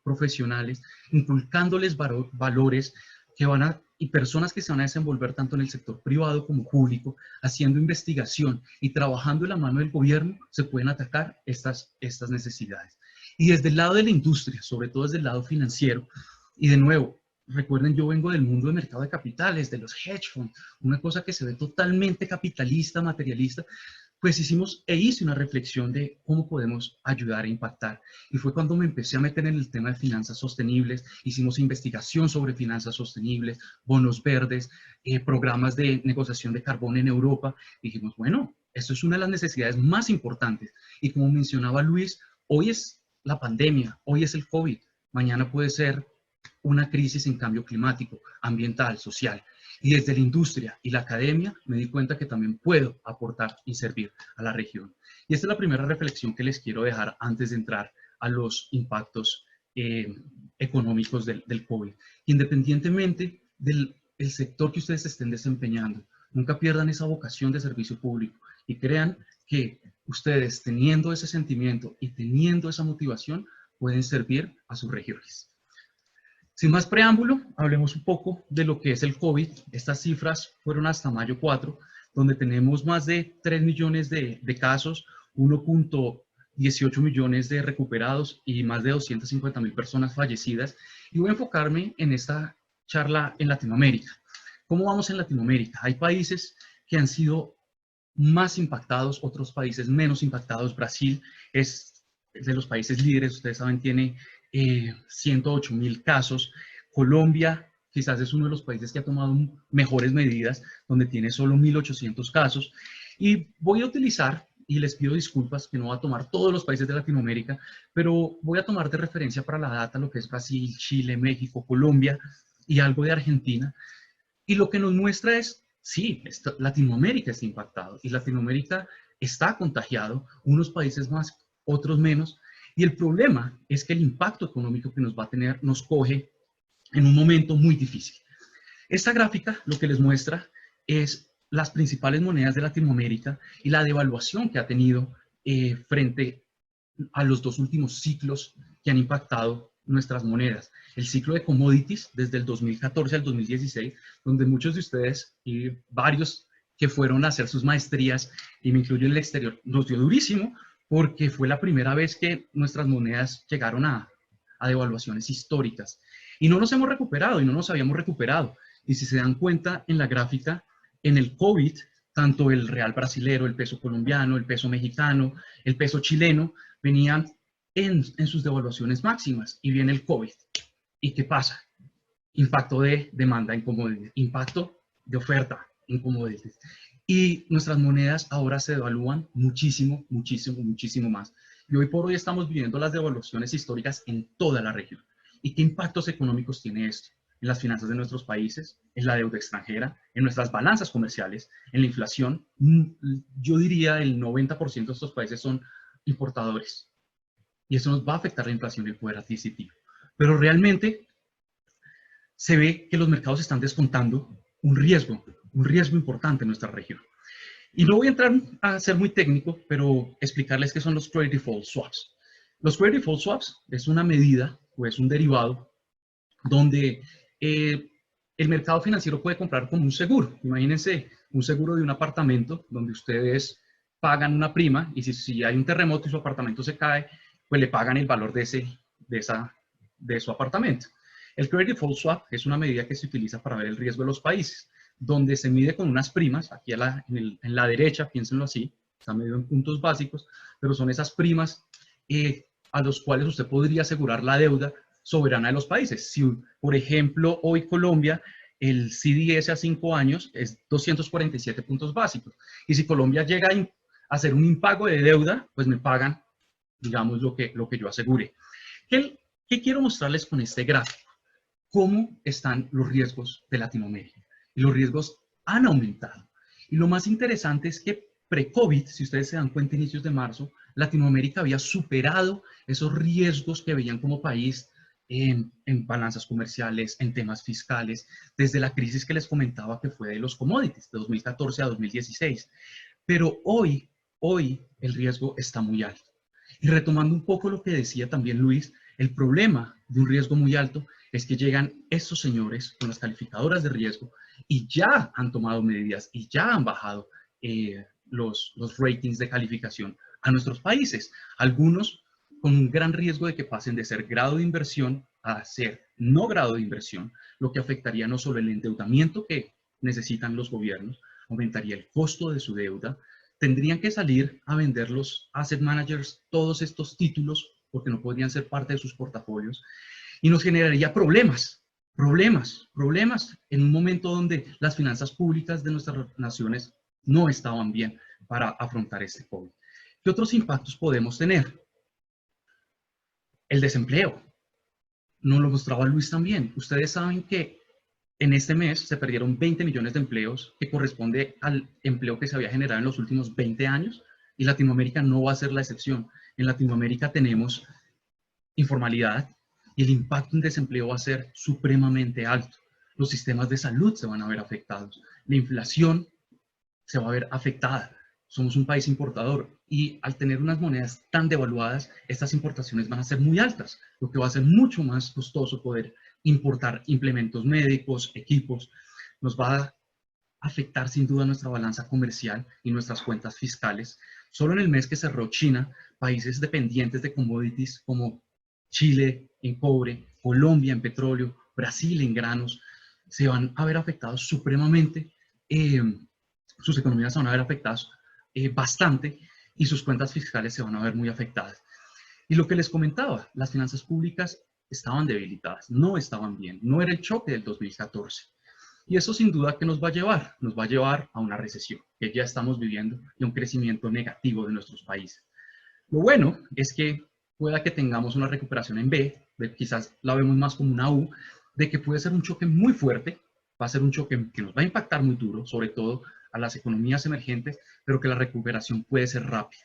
profesionales, inculcándoles valores que van a, y personas que se van a desenvolver tanto en el sector privado como público, haciendo investigación y trabajando en la mano del gobierno, se pueden atacar estas necesidades. Y desde el lado de la industria, sobre todo desde el lado financiero, y de nuevo, recuerden, yo vengo del mundo del mercado de capitales, de los hedge funds, una cosa que se ve totalmente capitalista, materialista, pues hice una reflexión de cómo podemos ayudar a impactar. Y fue cuando me empecé a meter en el tema de finanzas sostenibles, hicimos investigación sobre finanzas sostenibles, bonos verdes, programas de negociación de carbón en Europa. Dijimos, bueno, esto es una de las necesidades más importantes. Y como mencionaba Luis, hoy es la pandemia, hoy es el COVID, mañana puede ser una crisis en cambio climático, ambiental, social. Y desde la industria y la academia me di cuenta que también puedo aportar y servir a la región. Y esta es la primera reflexión que les quiero dejar antes de entrar a los impactos económicos del COVID. Independientemente del sector que ustedes estén desempeñando, nunca pierdan esa vocación de servicio público y crean que ustedes, teniendo ese sentimiento y teniendo esa motivación, pueden servir a sus regiones. Sin más preámbulo, hablemos un poco de lo que es el COVID. Estas cifras fueron hasta mayo 4, donde tenemos más de 3 millones de casos, 1.18 millones de recuperados y más de 250.000 personas fallecidas. Y voy a enfocarme en esta charla en Latinoamérica. ¿Cómo vamos en Latinoamérica? Hay países que han sido más impactados, otros países menos impactados. Brasil es de los países líderes, ustedes saben, tiene 108.000 casos. Colombia quizás es uno de los países que ha tomado mejores medidas, donde tiene solo 1.800 casos. Y voy a utilizar, y les pido disculpas que no voy a tomar todos los países de Latinoamérica, pero voy a tomar de referencia para la data lo que es Brasil, Chile, México, Colombia y algo de Argentina. Y lo que nos muestra es, sí, Latinoamérica está impactado y Latinoamérica está contagiado, unos países más, otros menos. Y el problema es que el impacto económico que nos va a tener nos coge en un momento muy difícil. Esta gráfica lo que les muestra es las principales monedas de Latinoamérica y la devaluación que ha tenido frente a los dos últimos ciclos que han impactado nuestras monedas. El ciclo de commodities desde el 2014 al 2016, donde muchos de ustedes y varios que fueron a hacer sus maestrías, y me incluyo en el exterior, nos dio durísimo, porque fue la primera vez que nuestras monedas llegaron a devaluaciones históricas. Y no nos hemos recuperado, y no nos habíamos recuperado. Y si se dan cuenta en la gráfica, en el COVID, tanto el real brasilero, el peso colombiano, el peso mexicano, el peso chileno, venían en sus devaluaciones máximas. Y viene el COVID. ¿Y qué pasa? Impacto de demanda en commodities, impacto de oferta en commodities. Y nuestras monedas ahora se devalúan muchísimo, muchísimo, muchísimo más. Y hoy por hoy estamos viviendo las devaluaciones históricas en toda la región. ¿Y qué impactos económicos tiene esto? En las finanzas de nuestros países, en la deuda extranjera, en nuestras balanzas comerciales, en la inflación. Yo diría el 90% de estos países son importadores. Y eso nos va a afectar la inflación y el poder adquisitivo. Pero realmente se ve que los mercados están descontando un riesgo importante en nuestra región. Y no voy a entrar a ser muy técnico, pero explicarles qué son los Credit Default Swaps. Los Credit Default Swaps es una medida, o es un derivado, donde el mercado financiero puede comprar como un seguro. Imagínense un seguro de un apartamento, donde ustedes pagan una prima, y si hay un terremoto y su apartamento se cae, pues le pagan el valor de su apartamento. El Credit Default Swap es una medida que se utiliza para ver el riesgo de los países, donde se mide con unas primas, aquí en la derecha, piénsenlo así, está medido en puntos básicos, pero son esas primas a los cuales usted podría asegurar la deuda soberana de los países. Si, por ejemplo, hoy Colombia, el CDS a 5 años es 247 puntos básicos, y si Colombia llega a hacer un impago de deuda, pues me pagan, digamos, lo que yo asegure. ¿Qué quiero mostrarles con este gráfico? Cómo están los riesgos de Latinoamérica. Y los riesgos han aumentado. Y lo más interesante es que pre-COVID, si ustedes se dan cuenta, inicios de marzo, Latinoamérica había superado esos riesgos que veían como país en balanzas comerciales, en temas fiscales, desde la crisis que les comentaba que fue de los commodities, de 2014 a 2016. Pero hoy el riesgo está muy alto. Y retomando un poco lo que decía también Luis, el problema de un riesgo muy alto es que llegan estos señores con las calificadoras de riesgo y ya han tomado medidas y ya han bajado los ratings de calificación a nuestros países. Algunos con un gran riesgo de que pasen de ser grado de inversión a ser no grado de inversión, lo que afectaría no solo el endeudamiento que necesitan los gobiernos, aumentaría el costo de su deuda, tendrían que salir a vender los asset managers todos estos títulos porque no podrían ser parte de sus portafolios y nos generaría problemas en un momento donde las finanzas públicas de nuestras naciones no estaban bien para afrontar este COVID. ¿Qué otros impactos podemos tener? El desempleo. Nos lo mostraba Luis también. Ustedes saben que en este mes se perdieron 20 millones de empleos, que corresponde al empleo que se había generado en los últimos 20 años, y Latinoamérica no va a ser la excepción. En Latinoamérica tenemos informalidad y el impacto en desempleo va a ser supremamente alto. Los sistemas de salud se van a ver afectados. La inflación se va a ver afectada. Somos un país importador y al tener unas monedas tan devaluadas, estas importaciones van a ser muy altas, lo que va a ser mucho más costoso poder importar implementos médicos, equipos. Nos va a afectar sin duda nuestra balanza comercial y nuestras cuentas fiscales. Solo en el mes que cerró China, países dependientes de commodities como Chile en cobre, Colombia en petróleo, Brasil en granos, se van a ver afectados supremamente, sus economías se van a ver afectadas bastante y sus cuentas fiscales se van a ver muy afectadas. Y lo que les comentaba, las finanzas públicas estaban debilitadas, no estaban bien, no era el choque del 2014. Y eso sin duda que nos va a llevar a una recesión que ya estamos viviendo y a un crecimiento negativo de nuestros países. Lo bueno es que pueda que tengamos una recuperación en B, quizás la vemos más como una U, de que puede ser un choque muy fuerte, va a ser un choque que nos va a impactar muy duro, sobre todo a las economías emergentes, pero que la recuperación puede ser rápida.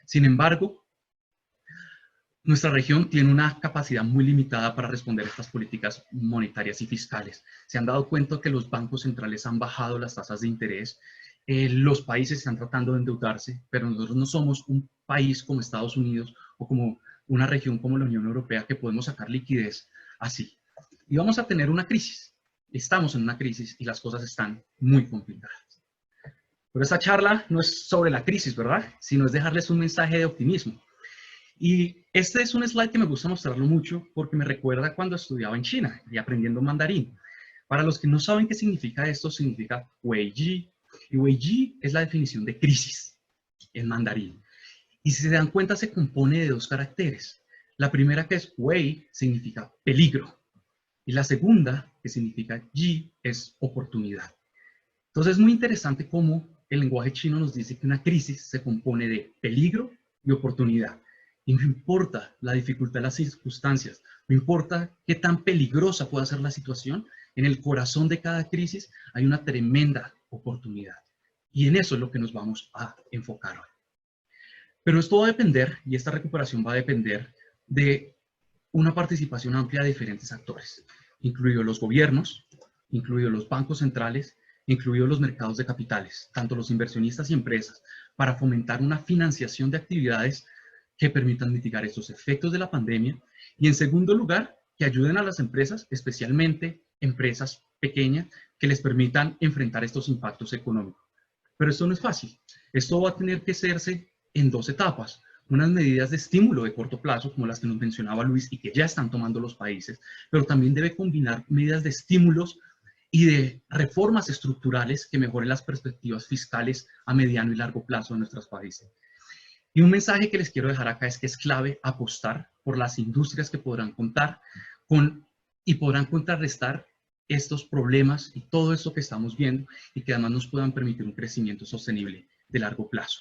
Sin embargo, nuestra región tiene una capacidad muy limitada para responder a estas políticas monetarias y fiscales. Se han dado cuenta que los bancos centrales han bajado las tasas de interés, los países están tratando de endeudarse, pero nosotros no somos un país como Estados Unidos o como una región como la Unión Europea que podemos sacar liquidez así. Y vamos a tener una crisis. Estamos en una crisis y las cosas están muy complicadas. Pero esta charla no es sobre la crisis, ¿verdad? Sino es dejarles un mensaje de optimismo. Y este es un slide que me gusta mostrarlo mucho porque me recuerda cuando estudiaba en China y aprendiendo mandarín. Para los que no saben qué significa esto, significa Weiji. Y Weiji es la definición de crisis en mandarín. Y si se dan cuenta, se compone de dos caracteres. La primera, que es Wei, significa peligro. Y la segunda, que significa Ji, es oportunidad. Entonces es muy interesante cómo el lenguaje chino nos dice que una crisis se compone de peligro y oportunidad. Y no importa la dificultad de las circunstancias, no importa qué tan peligrosa pueda ser la situación, en el corazón de cada crisis hay una tremenda oportunidad. Y en eso es lo que nos vamos a enfocar hoy. Pero esto va a depender, y esta recuperación va a depender de una participación amplia de diferentes actores, incluidos los gobiernos, incluidos los bancos centrales, incluidos los mercados de capitales, tanto los inversionistas y empresas, para fomentar una financiación de actividades que permitan mitigar estos efectos de la pandemia. Y en segundo lugar, que ayuden a las empresas, especialmente empresas pequeñas, que les permitan enfrentar estos impactos económicos. Pero esto no es fácil. Esto va a tener que hacerse en dos etapas. Unas medidas de estímulo de corto plazo, como las que nos mencionaba Luis y que ya están tomando los países, pero también debe combinar medidas de estímulos y de reformas estructurales que mejoren las perspectivas fiscales a mediano y largo plazo de nuestros países. Y un mensaje que les quiero dejar acá es que es clave apostar por las industrias que podrán contar con y podrán contrarrestar estos problemas y todo esto que estamos viendo y que además nos puedan permitir un crecimiento sostenible de largo plazo.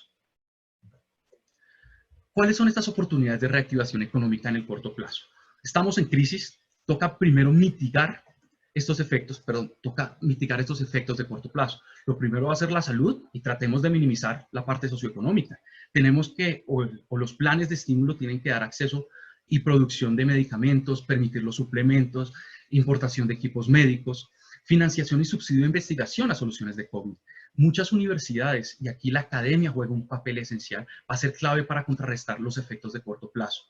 ¿Cuáles son estas oportunidades de reactivación económica en el corto plazo? Estamos en crisis, toca primero mitigar estos efectos, toca mitigar estos efectos de corto plazo. Lo primero va a ser la salud y tratemos de minimizar la parte socioeconómica. Tenemos que, o los planes de estímulo tienen que dar acceso y producción de medicamentos, permitir los suplementos, importación de equipos médicos, financiación y subsidio de investigación a soluciones de COVID. Muchas universidades, y aquí la academia juega un papel esencial, va a ser clave para contrarrestar los efectos de corto plazo.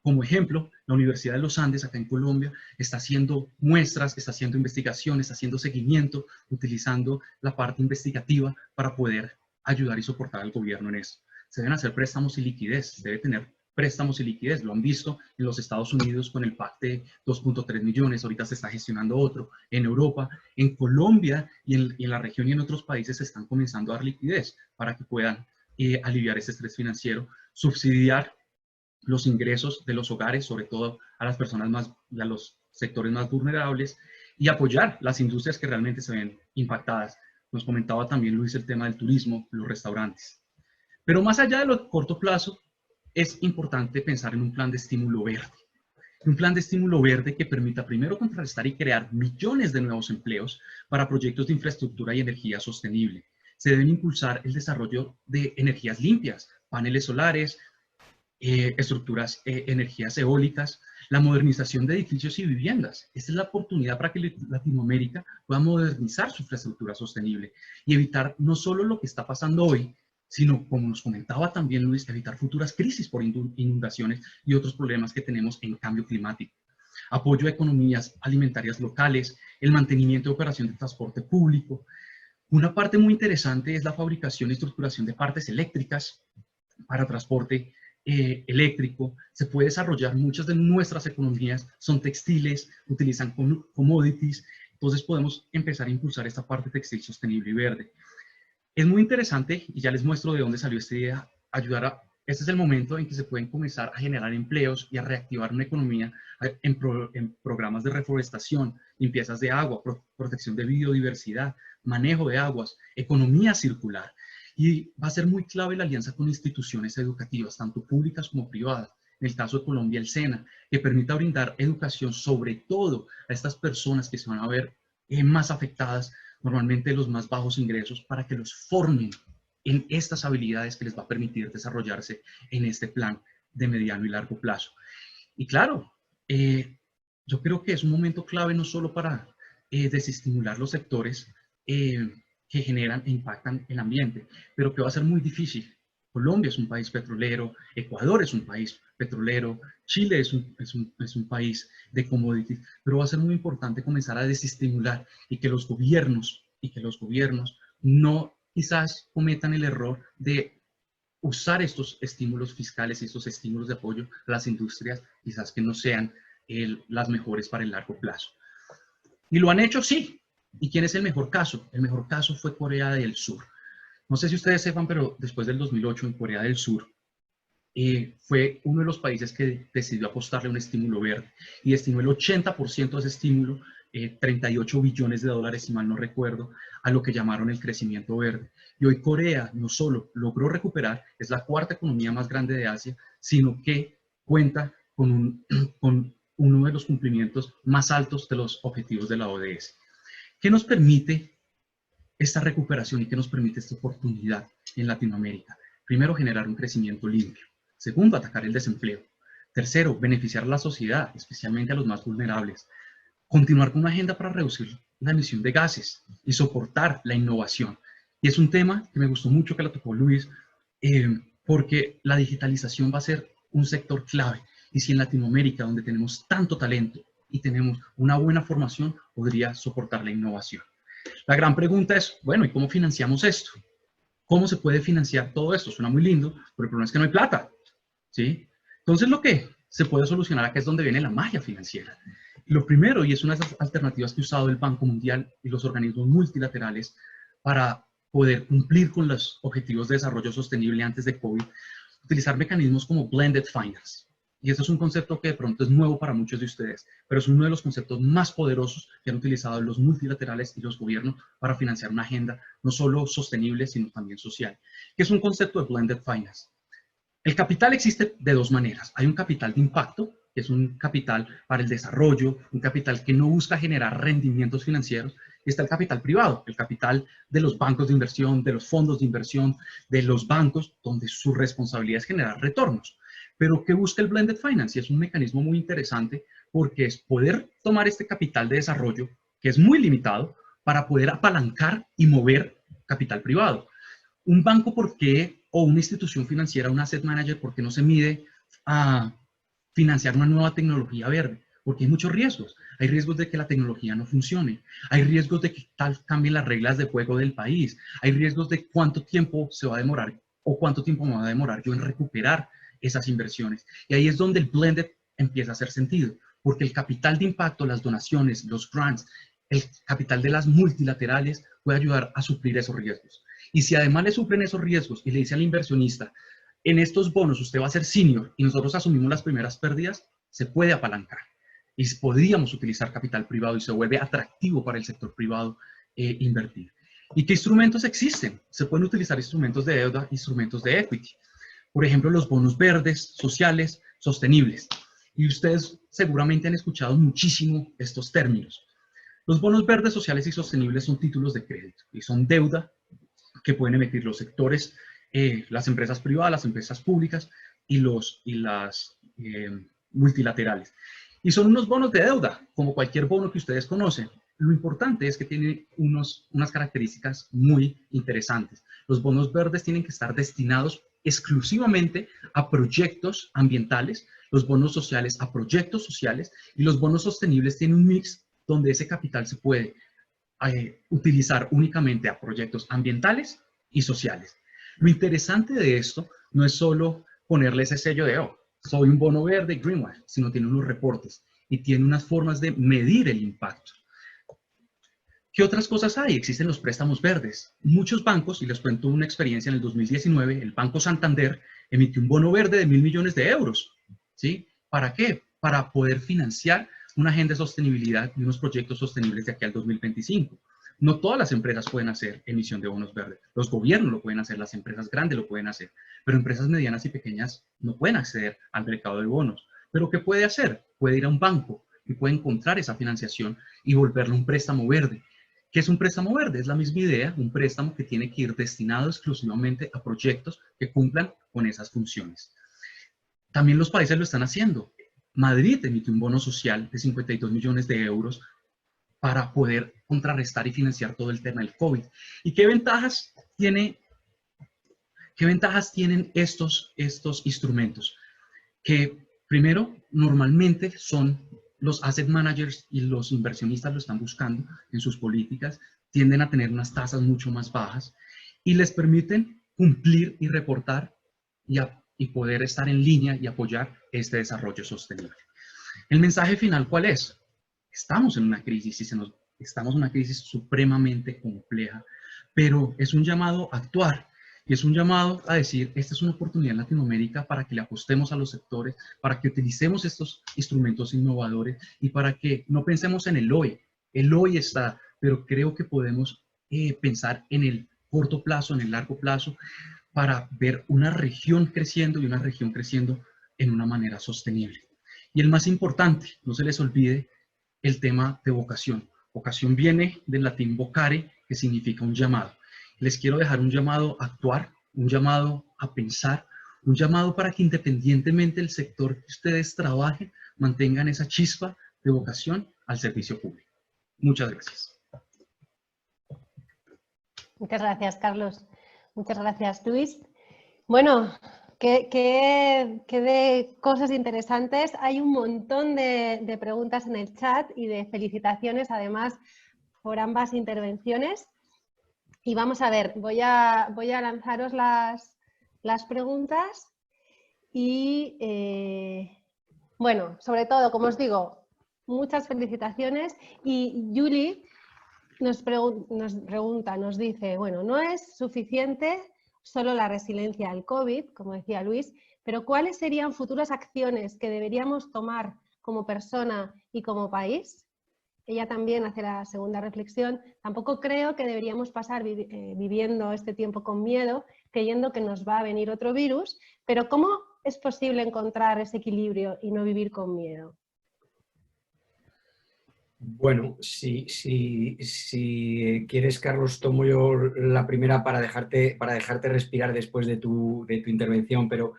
Como ejemplo, la Universidad de los Andes, acá en Colombia, está haciendo muestras, está haciendo investigación, está haciendo seguimiento, utilizando la parte investigativa para poder ayudar y soportar al gobierno en esto. Se deben hacer préstamos y liquidez, se debe tener préstamos y liquidez. Lo han visto en los Estados Unidos con el PAC de 2.3 millones, ahorita se está gestionando otro. En Europa, en Colombia y en la región y en otros países se están comenzando a dar liquidez para que puedan aliviar ese estrés financiero, subsidiar los ingresos de los hogares, sobre todo a las personas a los sectores más vulnerables, y apoyar las industrias que realmente se ven impactadas. Nos comentaba también Luis el tema del turismo, los restaurantes. Pero más allá de lo corto plazo, es importante pensar en un plan de estímulo verde. Un plan de estímulo verde que permita primero contrarrestar y crear millones de nuevos empleos para proyectos de infraestructura y energía sostenible. Se deben impulsar el desarrollo de energías limpias, paneles solares, energías eólicas, la modernización de edificios y viviendas. Esta es la oportunidad para que Latinoamérica pueda modernizar su infraestructura sostenible y evitar no solo lo que está pasando hoy, sino, como nos comentaba también Luis, evitar futuras crisis por inundaciones y otros problemas que tenemos en cambio climático. Apoyo a economías alimentarias locales, el mantenimiento de operación de transporte público. Una parte muy interesante es la fabricación y estructuración de partes eléctricas para transporte eléctrico. Se puede desarrollar, muchas de nuestras economías son textiles, utilizan commodities, entonces podemos empezar a impulsar esta parte textil sostenible y verde. Es muy interesante, y ya les muestro de dónde salió esta idea, este es el momento en que se pueden comenzar a generar empleos y a reactivar una economía en programas de reforestación, limpiezas de agua, protección de biodiversidad, manejo de aguas, economía circular. Y va a ser muy clave la alianza con instituciones educativas, tanto públicas como privadas. En el caso de Colombia, el SENA, que permita brindar educación sobre todo a estas personas que se van a ver más afectadas, normalmente los más bajos ingresos, para que los formen en estas habilidades que les va a permitir desarrollarse en este plan de mediano y largo plazo. Y claro, yo creo que es un momento clave no solo para desestimular los sectores que generan e impactan el ambiente, pero que va a ser muy difícil. Colombia es un país petrolero, Ecuador es un país petrolero, Chile es un país de commodities, pero va a ser muy importante comenzar a desestimular y que los gobiernos no quizás cometan el error de usar estos estímulos fiscales y estos estímulos de apoyo a las industrias, quizás que no sean las mejores para el largo plazo. ¿Y lo han hecho? Sí. ¿Y quién es el mejor caso? El mejor caso fue Corea del Sur. No sé si ustedes sepan, pero después del 2008 en Corea del Sur fue uno de los países que decidió apostarle a un estímulo verde y destinó el 80% de ese estímulo, 38 billones de dólares, si mal no recuerdo, a lo que llamaron el crecimiento verde. Y hoy Corea no solo logró recuperar, es la cuarta economía más grande de Asia, sino que cuenta con uno de los cumplimientos más altos de los objetivos de la ODS. ¿Qué nos permite esta recuperación y qué nos permite esta oportunidad en Latinoamérica? Primero, generar un crecimiento limpio. Segundo, atacar el desempleo. Tercero, beneficiar a la sociedad, especialmente a los más vulnerables. Continuar con una agenda para reducir la emisión de gases y soportar la innovación. Y es un tema que me gustó mucho que lo tocó Luis, porque la digitalización va a ser un sector clave. Y si en Latinoamérica, donde tenemos tanto talento y tenemos una buena formación, podría soportar la innovación. La gran pregunta es, bueno, ¿y cómo financiamos esto? ¿Cómo se puede financiar todo esto? Suena muy lindo, pero el problema es que no hay plata, ¿sí? Entonces, lo que se puede solucionar acá es donde viene la magia financiera. Lo primero, y es una de las alternativas que ha usado el Banco Mundial y los organismos multilaterales para poder cumplir con los objetivos de desarrollo sostenible antes de COVID, utilizar mecanismos como blended finance. Y eso es un concepto que de pronto es nuevo para muchos de ustedes, pero es uno de los conceptos más poderosos que han utilizado los multilaterales y los gobiernos para financiar una agenda no solo sostenible, sino también social. ¿Qué es un concepto de blended finance? El capital existe de dos maneras. Hay un capital de impacto, que es un capital para el desarrollo, un capital que no busca generar rendimientos financieros, y está el capital privado, el capital de los bancos de inversión, de los fondos de inversión, de los bancos, donde su responsabilidad es generar retornos. Pero ¿qué busca el Blended Finance? Y es un mecanismo muy interesante porque es poder tomar este capital de desarrollo, que es muy limitado, para poder apalancar y mover capital privado. Un banco, ¿por qué? O una institución financiera, un asset manager, ¿por qué no se mide a financiar una nueva tecnología verde? Porque hay muchos riesgos. Hay riesgos de que la tecnología no funcione. Hay riesgos de que tal cambien las reglas de juego del país. Hay riesgos de cuánto tiempo se va a demorar o cuánto tiempo me va a demorar yo en recuperar esas inversiones. Y ahí es donde el blended empieza a hacer sentido, porque el capital de impacto, las donaciones, los grants, el capital de las multilaterales puede ayudar a suplir esos riesgos. Y si además le suplen esos riesgos y le dice al inversionista, en estos bonos usted va a ser senior y nosotros asumimos las primeras pérdidas, se puede apalancar. Y podríamos utilizar capital privado y se vuelve atractivo para el sector privado invertir. ¿Y qué instrumentos existen? Se pueden utilizar instrumentos de deuda, instrumentos de equity. Por ejemplo, los bonos verdes, sociales, sostenibles. Y ustedes seguramente han escuchado muchísimo estos términos. Los bonos verdes, sociales y sostenibles son títulos de crédito y son deuda que pueden emitir los sectores, las empresas privadas, las empresas públicas y las multilaterales. Y son unos bonos de deuda, como cualquier bono que ustedes conocen. Lo importante es que tiene unas características muy interesantes. Los bonos verdes tienen que estar destinados exclusivamente a proyectos ambientales, los bonos sociales a proyectos sociales, y los bonos sostenibles tienen un mix donde ese capital se puede utilizar únicamente a proyectos ambientales y sociales. Lo interesante de esto no es solo ponerle ese sello de, oh, soy un bono verde, Greenwise, sino tiene unos reportes y tiene unas formas de medir el impacto. ¿Qué otras cosas hay? Existen los préstamos verdes. Muchos bancos, y les cuento una experiencia en el 2019, el Banco Santander emitió un bono verde de 1.000 millones de euros. ¿Sí? ¿Para qué? Para poder financiar una agenda de sostenibilidad y unos proyectos sostenibles de aquí al 2025. No todas las empresas pueden hacer emisión de bonos verdes. Los gobiernos lo pueden hacer, las empresas grandes lo pueden hacer, pero empresas medianas y pequeñas no pueden acceder al mercado de bonos. ¿Pero qué puede hacer? Puede ir a un banco y puede encontrar esa financiación y volverlo un préstamo verde. ¿Qué es un préstamo verde? Es la misma idea, un préstamo que tiene que ir destinado exclusivamente a proyectos que cumplan con esas funciones. También los países lo están haciendo. Madrid emitió un bono social de 52 millones de euros para poder contrarrestar y financiar todo el tema del COVID. ¿Y qué ventajas tienen estos instrumentos? Que primero, normalmente son los asset managers y los inversionistas lo están buscando en sus políticas, tienden a tener unas tasas mucho más bajas y les permiten cumplir y reportar y poder estar en línea y apoyar este desarrollo sostenible. El mensaje final, ¿cuál es? Estamos en una crisis estamos en una crisis supremamente compleja, pero es un llamado a actuar. Y es un llamado a decir, esta es una oportunidad en Latinoamérica para que le apostemos a los sectores, para que utilicemos estos instrumentos innovadores y para que no pensemos en el hoy. El hoy está, pero creo que podemos pensar en el corto plazo, en el largo plazo, para ver una región creciendo y una región creciendo en una manera sostenible. Y el más importante, no se les olvide el tema de vocación. Vocación viene del latín vocare, que significa un llamado. Les quiero dejar un llamado a actuar, un llamado a pensar, un llamado para que independientemente del sector que ustedes trabajen, mantengan esa chispa de vocación al servicio público. Muchas gracias. Muchas gracias, Carlos. Muchas gracias, Luis. Bueno, qué de cosas interesantes. Hay un montón de preguntas en el chat y de felicitaciones, además, por ambas intervenciones. Y vamos a ver, voy a lanzaros las preguntas y, bueno, sobre todo, como os digo, muchas felicitaciones. Y Julie nos pregunta, nos dice, bueno, no es suficiente solo la resiliencia al COVID, como decía Luis, pero ¿cuáles serían futuras acciones que deberíamos tomar como persona y como país? Ella también hace la segunda reflexión. Tampoco creo que deberíamos pasar viviendo este tiempo con miedo, creyendo que nos va a venir otro virus, pero ¿cómo es posible encontrar ese equilibrio y no vivir con miedo? Bueno, si quieres, Carlos, tomo yo la primera para dejarte respirar después de tu intervención, pero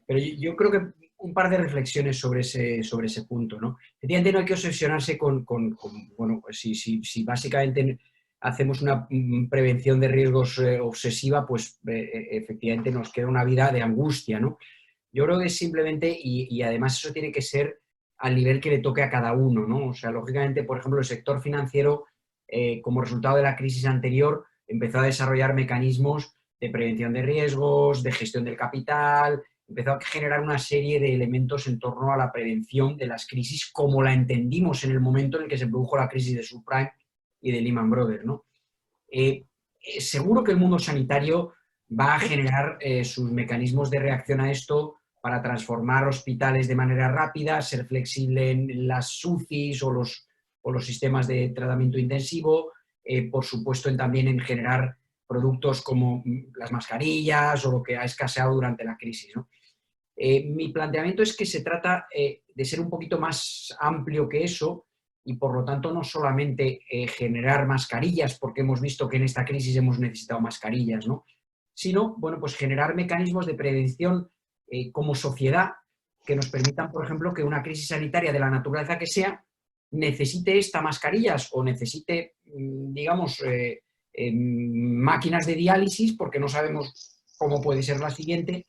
yo creo que un par de reflexiones sobre ese punto, ¿no? Efectivamente, no hay que obsesionarse bueno, pues si básicamente hacemos una prevención de riesgos obsesiva, pues efectivamente nos queda una vida de angustia, ¿no? Yo creo que es simplemente, y además eso tiene que ser al nivel que le toque a cada uno, ¿no? O sea, lógicamente, por ejemplo, el sector financiero, como resultado de la crisis anterior, empezó a desarrollar mecanismos de prevención de riesgos, de gestión del capital, empezó a generar una serie de elementos en torno a la prevención de las crisis como la entendimos en el momento en el que se produjo la crisis de subprime y de Lehman Brothers, ¿no? Seguro que el mundo sanitario va a generar sus mecanismos de reacción a esto para transformar hospitales de manera rápida, ser flexible en las UCIs o los sistemas de tratamiento intensivo, por supuesto también en generar productos como las mascarillas o lo que ha escaseado durante la crisis, ¿no? Mi planteamiento es que se trata de ser un poquito más amplio que eso y por lo tanto no solamente generar mascarillas, porque hemos visto que en esta crisis hemos necesitado mascarillas, ¿no? Sino, bueno, pues generar mecanismos de prevención como sociedad que nos permitan, por ejemplo, que una crisis sanitaria de la naturaleza que sea necesite estas mascarillas o necesite, digamos, máquinas de diálisis, porque no sabemos cómo puede ser la siguiente,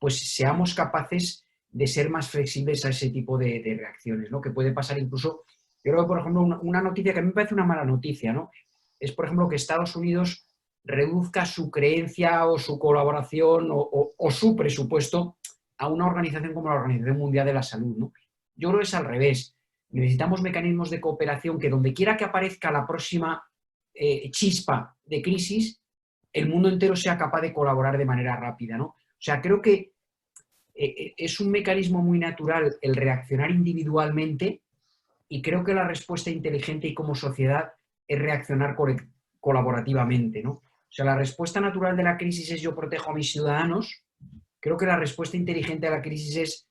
pues seamos capaces de ser más flexibles a ese tipo de reacciones, ¿no? Que puede pasar incluso, yo creo que, por ejemplo, una noticia que a mí me parece una mala noticia, ¿no? Es, por ejemplo, que Estados Unidos reduzca su creencia o su colaboración o su presupuesto a una organización como la Organización Mundial de la Salud, ¿no? Yo creo que es al revés. Necesitamos mecanismos de cooperación que donde quiera que aparezca la próxima chispa de crisis, el mundo entero sea capaz de colaborar de manera rápida, ¿no? O sea, creo que es un mecanismo muy natural el reaccionar individualmente y creo que la respuesta inteligente y como sociedad es reaccionar colaborativamente, ¿no? O sea, la respuesta natural de la crisis es yo protejo a mis ciudadanos. Creo que la respuesta inteligente a la crisis es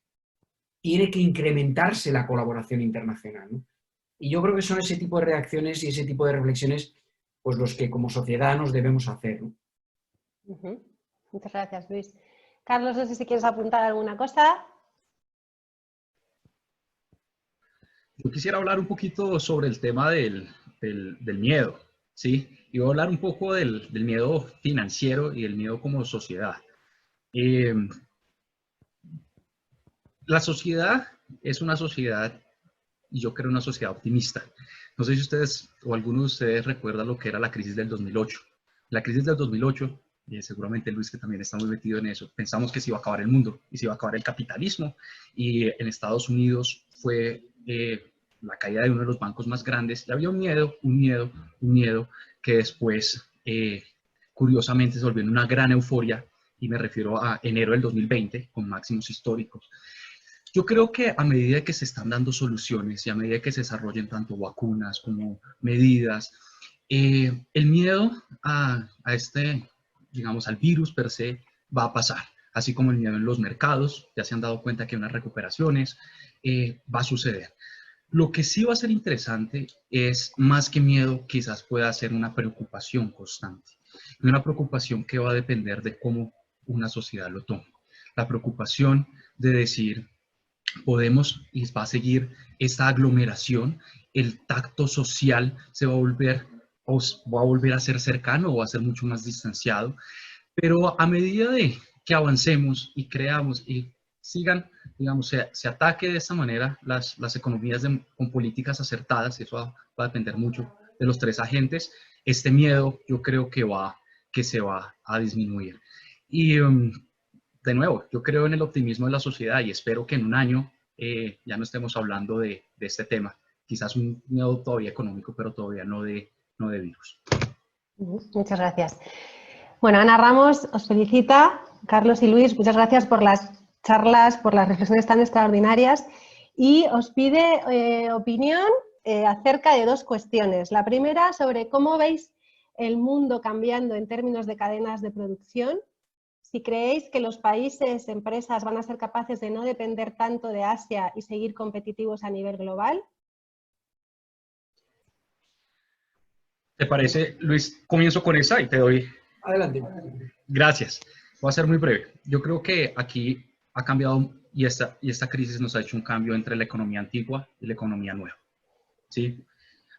tiene que incrementarse la colaboración internacional, ¿no? Y yo creo que son ese tipo de reacciones y ese tipo de reflexiones pues los que como sociedad nos debemos hacer, ¿no? Muchas gracias, Luis. Carlos, no sé si quieres apuntar alguna cosa. Yo quisiera hablar un poquito sobre el tema del miedo, ¿sí? Y voy a hablar un poco del miedo financiero y del miedo como sociedad. La sociedad es una sociedad, y yo creo una sociedad optimista. No sé si ustedes o alguno de ustedes recuerda lo que era la crisis del 2008. La crisis del 2008, seguramente Luis que también está muy metido en eso, pensamos que se iba a acabar el mundo y se iba a acabar el capitalismo. Y en Estados Unidos fue la caída de uno de los bancos más grandes y había un miedo que después, curiosamente, se volvió en una gran euforia y me refiero a enero del 2020 con máximos históricos. Yo creo que a medida que se están dando soluciones y a medida que se desarrollen tanto vacunas como medidas, el miedo a digamos, al virus per se va a pasar, así como el miedo en los mercados, ya se han dado cuenta que unas recuperaciones va a suceder. Lo que sí va a ser interesante es, más que miedo, quizás pueda ser una preocupación constante, y una preocupación que va a depender de cómo una sociedad lo tome. La preocupación de decir, podemos y va a seguir esta aglomeración, el tacto social se va a volver a ser cercano o va a ser mucho más distanciado, pero a medida de que avancemos y creamos y sigan, digamos, se ataque de esta manera las economías con políticas acertadas, eso va a depender mucho de los tres agentes, este miedo yo creo que se va a disminuir. Y de nuevo, yo creo en el optimismo de la sociedad y espero que en un año ya no estemos hablando de este tema. Quizás un miedo todavía económico, pero todavía no de virus. Muchas gracias. Bueno, Ana Ramos os felicita. Carlos y Luis, muchas gracias por las charlas, por las reflexiones tan extraordinarias y os pide opinión acerca de dos cuestiones. La primera, sobre cómo veis el mundo cambiando en términos de cadenas de producción, si creéis que los países, empresas van a ser capaces de no depender tanto de Asia y seguir competitivos a nivel global. ¿Te parece, Luis? Comienzo con esa y te doy. Adelante. Gracias. Voy a ser muy breve. Yo creo que aquí ha cambiado y esta crisis nos ha hecho un cambio entre la economía antigua y la economía nueva. ¿Sí?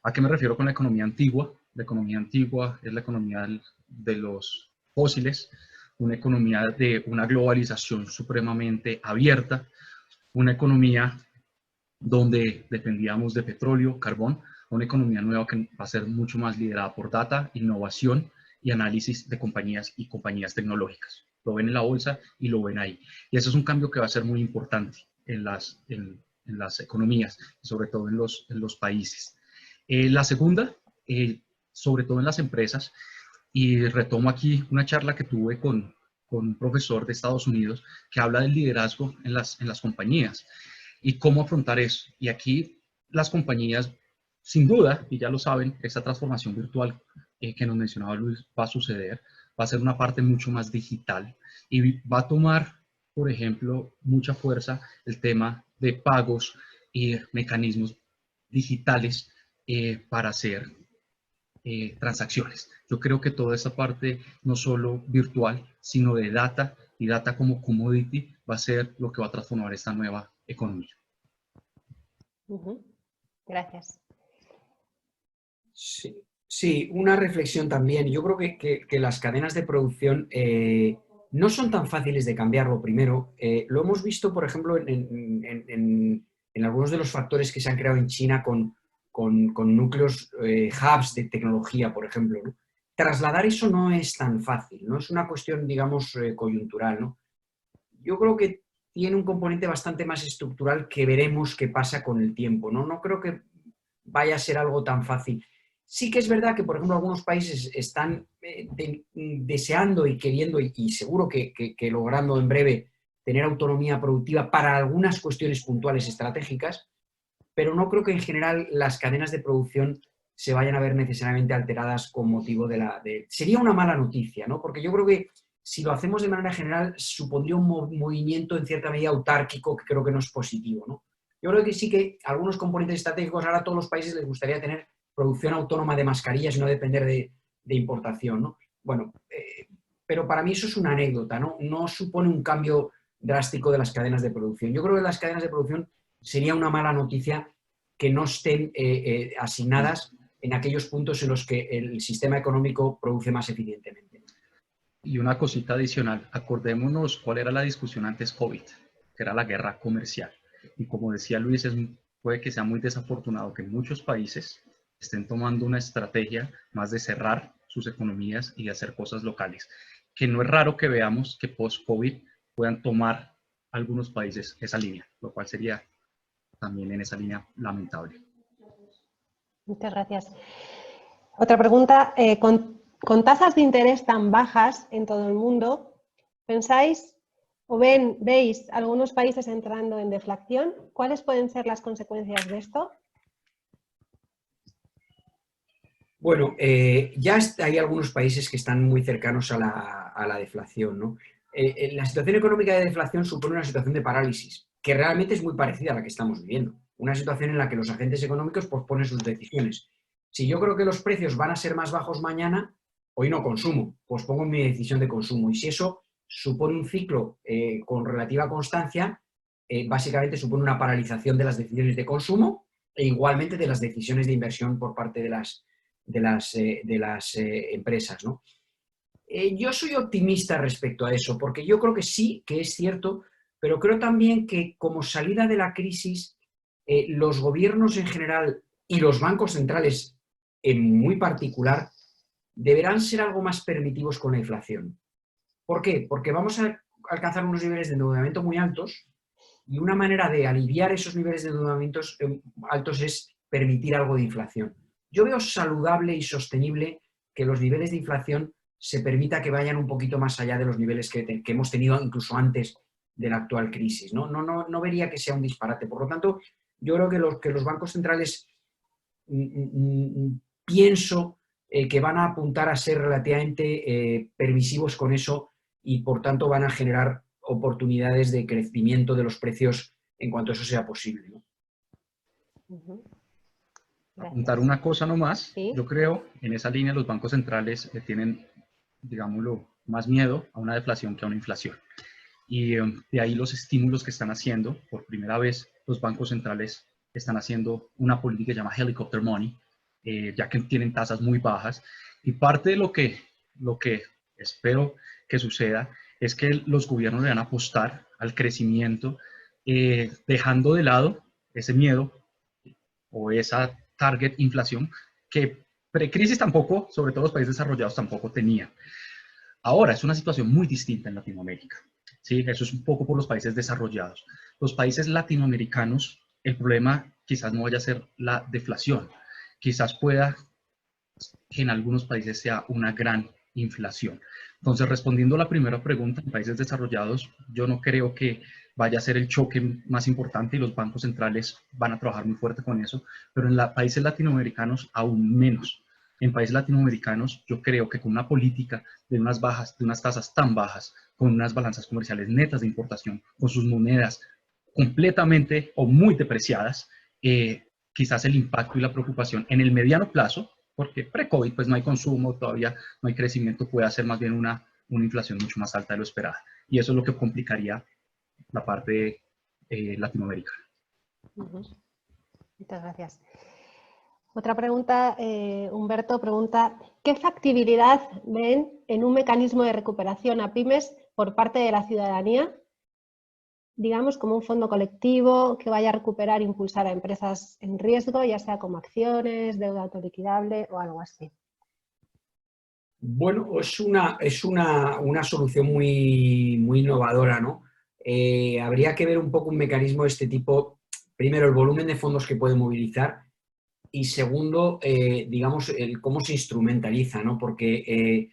¿A qué me refiero con la economía antigua? La economía antigua es la economía de los fósiles, una economía de una globalización supremamente abierta, una economía donde dependíamos de petróleo, carbón, una economía nueva que va a ser mucho más liderada por data, innovación y análisis de compañías y compañías tecnológicas. Lo ven en la bolsa y lo ven ahí. Y eso es un cambio que va a ser muy importante en las economías, sobre todo en los países. La segunda, sobre todo en las empresas, y retomo aquí una charla que tuve con un profesor de Estados Unidos que habla del liderazgo en las compañías y cómo afrontar eso. Y aquí las compañías, sin duda, y ya lo saben, esta transformación virtual que nos mencionaba Luis va a suceder, va a ser una parte mucho más digital y va a tomar, por ejemplo, mucha fuerza el tema de pagos y mecanismos digitales para hacer transacciones. Yo creo que toda esa parte, no solo virtual, sino de data y data como commodity, va a ser lo que va a transformar esta nueva economía. Gracias. Sí, una reflexión también. Yo creo que las cadenas de producción no son tan fáciles de cambiar, lo primero. Lo hemos visto, por ejemplo, en algunos de los factores que se han creado en China con núcleos, hubs de tecnología, por ejemplo, ¿no? Trasladar eso no es tan fácil, no es una cuestión, digamos, coyuntural, ¿no? Yo creo que tiene un componente bastante más estructural que veremos qué pasa con el tiempo, ¿no? No creo que vaya a ser algo tan fácil. Sí que es verdad que, por ejemplo, algunos países están deseando y queriendo y seguro que logrando en breve tener autonomía productiva para algunas cuestiones puntuales estratégicas, pero no creo que en general las cadenas de producción se vayan a ver necesariamente alteradas con motivo Sería una mala noticia, ¿no? Porque yo creo que si lo hacemos de manera general supondría un movimiento en cierta medida autárquico que creo que no es positivo, ¿no? Yo creo que sí que algunos componentes estratégicos ahora a todos los países les gustaría tener producción autónoma de mascarillas y no depender de importación, ¿no? Bueno, pero para mí eso es una anécdota, ¿no? No supone un cambio drástico de las cadenas de producción. Yo creo que las cadenas de producción sería una mala noticia que no estén asignadas en aquellos puntos en los que el sistema económico produce más eficientemente. Y una cosita adicional, acordémonos cuál era la discusión antes COVID, que era la guerra comercial. Y como decía Luis, puede que sea muy desafortunado que muchos países estén tomando una estrategia más de cerrar sus economías y de hacer cosas locales, que no es raro que veamos que post-COVID puedan tomar algunos países esa línea, lo cual sería también en esa línea lamentable. Muchas gracias. Otra pregunta, con tasas de interés tan bajas en todo el mundo, ¿pensáis o veis algunos países entrando en deflación? ¿Cuáles pueden ser las consecuencias de esto? Bueno, ya hay algunos países que están muy cercanos a la deflación, ¿no? La situación económica de deflación supone una situación de parálisis, que realmente es muy parecida a la que estamos viviendo. Una situación en la que los agentes económicos posponen sus decisiones. Si yo creo que los precios van a ser más bajos mañana, hoy no consumo, pospongo mi decisión de consumo. Y si eso supone un ciclo con relativa constancia, básicamente supone una paralización de las decisiones de consumo e igualmente de las decisiones de inversión por parte de las empresas, ¿no? Yo soy optimista respecto a eso, porque yo creo que sí, que es cierto, pero creo también que como salida de la crisis, los gobiernos en general y los bancos centrales en muy particular deberán ser algo más permisivos con la inflación. ¿Por qué? Porque vamos a alcanzar unos niveles de endeudamiento muy altos y una manera de aliviar esos niveles de endeudamiento altos es permitir algo de inflación. Yo veo saludable y sostenible que los niveles de inflación se permita que vayan un poquito más allá de los niveles que hemos tenido incluso antes de la actual crisis. No vería que sea un disparate. Por lo tanto, yo creo que los bancos centrales pienso que van a apuntar a ser relativamente permisivos con eso y por tanto van a generar oportunidades de crecimiento de los precios en cuanto eso sea posible, ¿no? Apuntar una cosa nomás, ¿Sí? yo creo, en esa línea los bancos centrales tienen, digámoslo, más miedo a una deflación que a una inflación. Y de ahí los estímulos que están haciendo. Por primera vez los bancos centrales están haciendo una política que se llama helicopter money, ya que tienen tasas muy bajas. Y parte de lo que espero que suceda es que los gobiernos le van a apostar al crecimiento, dejando de lado ese miedo o esa target inflación que precrisis tampoco, sobre todo los países desarrollados, tampoco tenían. Ahora es una situación muy distinta en Latinoamérica. ¿Sí? Eso es un poco por los países desarrollados. Los países latinoamericanos, el problema quizás no vaya a ser la deflación, quizás pueda que en algunos países sea una gran inflación. Entonces, respondiendo a la primera pregunta, en países desarrollados, yo no creo que vaya a ser el choque más importante y los bancos centrales van a trabajar muy fuerte con eso, pero en países latinoamericanos aún menos. En países latinoamericanos, yo creo que con una política de unas tasas tan bajas, con unas balanzas comerciales netas de importación, con sus monedas completamente o muy depreciadas, quizás el impacto y la preocupación en el mediano plazo, porque pre-COVID pues no hay consumo, todavía no hay crecimiento, puede ser más bien una inflación mucho más alta de lo esperada. Y eso es lo que complicaría la parte latinoamericana. Muchas gracias. Otra pregunta, Humberto pregunta, ¿qué factibilidad ven en un mecanismo de recuperación a pymes por parte de la ciudadanía? Digamos, como un fondo colectivo que vaya a recuperar e impulsar a empresas en riesgo, ya sea como acciones, deuda autoliquidable o algo así. Bueno, es una solución muy, muy innovadora, ¿no? Habría que ver un poco un mecanismo de este tipo. Primero, el volumen de fondos que puede movilizar y segundo, digamos, cómo se instrumentaliza, ¿no? Porque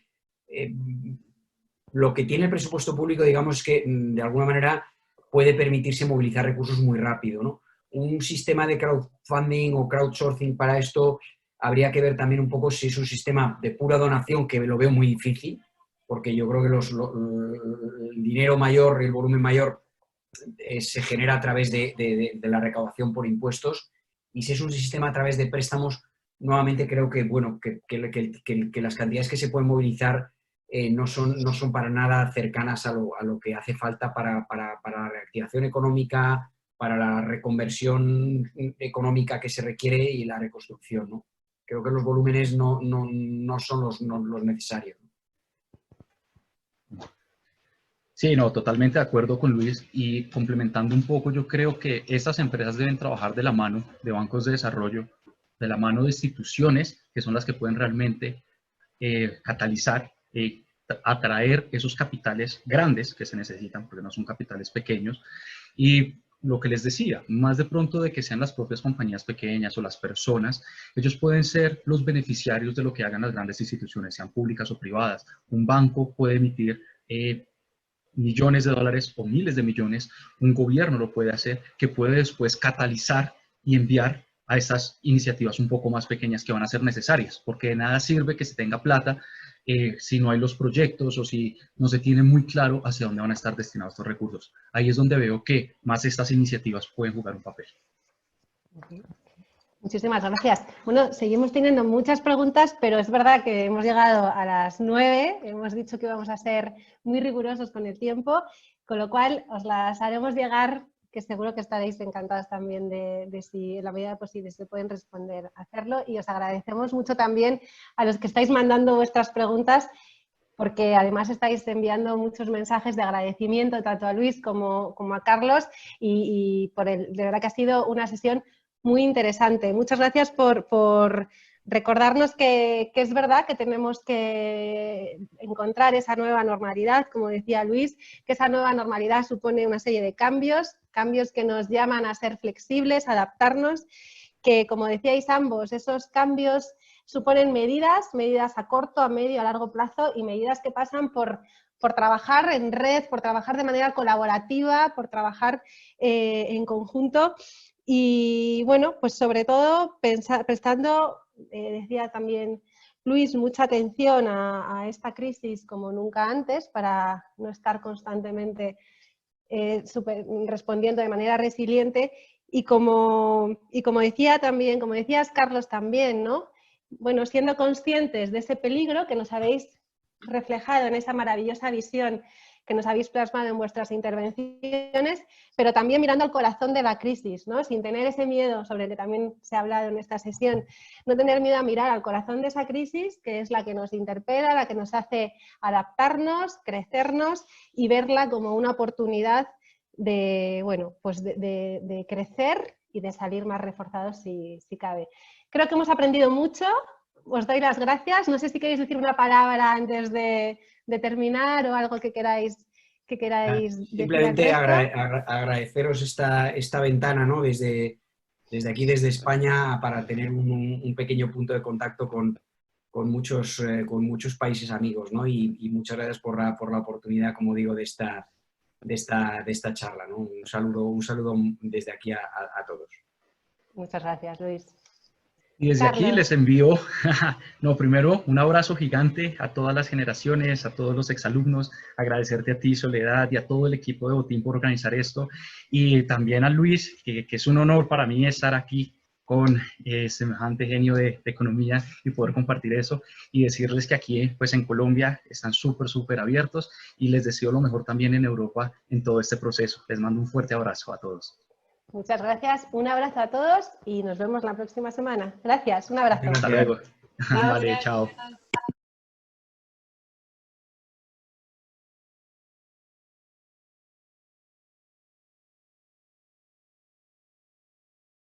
lo que tiene el presupuesto público, digamos, es que de alguna manera puede permitirse movilizar recursos muy rápido, ¿no? Un sistema de crowdfunding o crowdsourcing para esto habría que ver también un poco si es un sistema de pura donación, que lo veo muy difícil, porque yo creo que el dinero mayor, el volumen mayor se genera a través de la recaudación por impuestos, y si es un sistema a través de préstamos, nuevamente creo que, bueno, que las cantidades que se pueden movilizar no son para nada cercanas a lo que hace falta para la reactivación económica, para la reconversión económica que se requiere y la reconstrucción, ¿no? Creo que los volúmenes no son los necesarios. Sí, no, totalmente de acuerdo con Luis, y complementando un poco, yo creo que estas empresas deben trabajar de la mano de bancos de desarrollo, de la mano de instituciones que son las que pueden realmente catalizar, atraer esos capitales grandes que se necesitan, porque no son capitales pequeños. Y lo que les decía, más de pronto de que sean las propias compañías pequeñas o las personas, ellos pueden ser los beneficiarios de lo que hagan las grandes instituciones, sean públicas o privadas. Un banco puede emitir millones de dólares o miles de millones, un gobierno lo puede hacer, que puede después catalizar y enviar a esas iniciativas un poco más pequeñas que van a ser necesarias, porque de nada sirve que se tenga plata si no hay los proyectos o si no se tiene muy claro hacia dónde van a estar destinados estos recursos. Ahí es donde veo que más estas iniciativas pueden jugar un papel. Muchísimas gracias. Bueno, seguimos teniendo muchas preguntas, pero es verdad que hemos llegado a las 9, hemos dicho que íbamos a ser muy rigurosos con el tiempo, con lo cual os las haremos llegar, que seguro que estaréis encantados también de si en la medida posible se pueden responder, hacerlo, y os agradecemos mucho también a los que estáis mandando vuestras preguntas, porque además estáis enviando muchos mensajes de agradecimiento tanto a Luis como a Carlos, y de verdad que ha sido una sesión muy interesante. Muchas gracias por recordarnos que es verdad que tenemos que encontrar esa nueva normalidad, como decía Luis, que esa nueva normalidad supone una serie de cambios que nos llaman a ser flexibles, a adaptarnos, que como decíais ambos, esos cambios suponen medidas a corto, a medio, a largo plazo, y medidas que pasan por trabajar en red, por trabajar de manera colaborativa, por trabajar en conjunto. Y bueno, pues sobre todo prestando, decía también Luis, mucha atención a esta crisis como nunca antes para no estar constantemente respondiendo de manera resiliente y como decía también, como decías Carlos también, ¿no? Bueno, siendo conscientes de ese peligro que nos habéis reflejado en esa maravillosa visión que nos habéis plasmado en vuestras intervenciones, pero también mirando al corazón de la crisis, ¿no? Sin tener ese miedo sobre el que también se ha hablado en esta sesión, no tener miedo a mirar al corazón de esa crisis, que es la que nos interpela, la que nos hace adaptarnos, crecernos y verla como una oportunidad de, bueno, pues de crecer y de salir más reforzados si cabe. Creo que hemos aprendido mucho, os doy las gracias. No sé si queréis decir una palabra antes de terminar o algo que queráis simplemente agradeceros esta ventana, ¿no? Desde aquí, desde España, para tener un pequeño punto de contacto con muchos países amigos, ¿no? Y muchas gracias por la oportunidad, como digo, de esta charla, ¿no? Un saludo desde aquí a todos. Muchas gracias, Luis. Y desde aquí les envío, primero un abrazo gigante a todas las generaciones, a todos los exalumnos, agradecerte a ti, Soledad, y a todo el equipo de Botín por organizar esto, y también a Luis, que es un honor para mí estar aquí con semejante genio de economía y poder compartir eso, y decirles que aquí, pues en Colombia, están súper abiertos, y les deseo lo mejor también en Europa en todo este proceso. Les mando un fuerte abrazo a todos. Muchas gracias, un abrazo a todos y nos vemos la próxima semana. Gracias, un abrazo. Hasta luego. Vale, chao.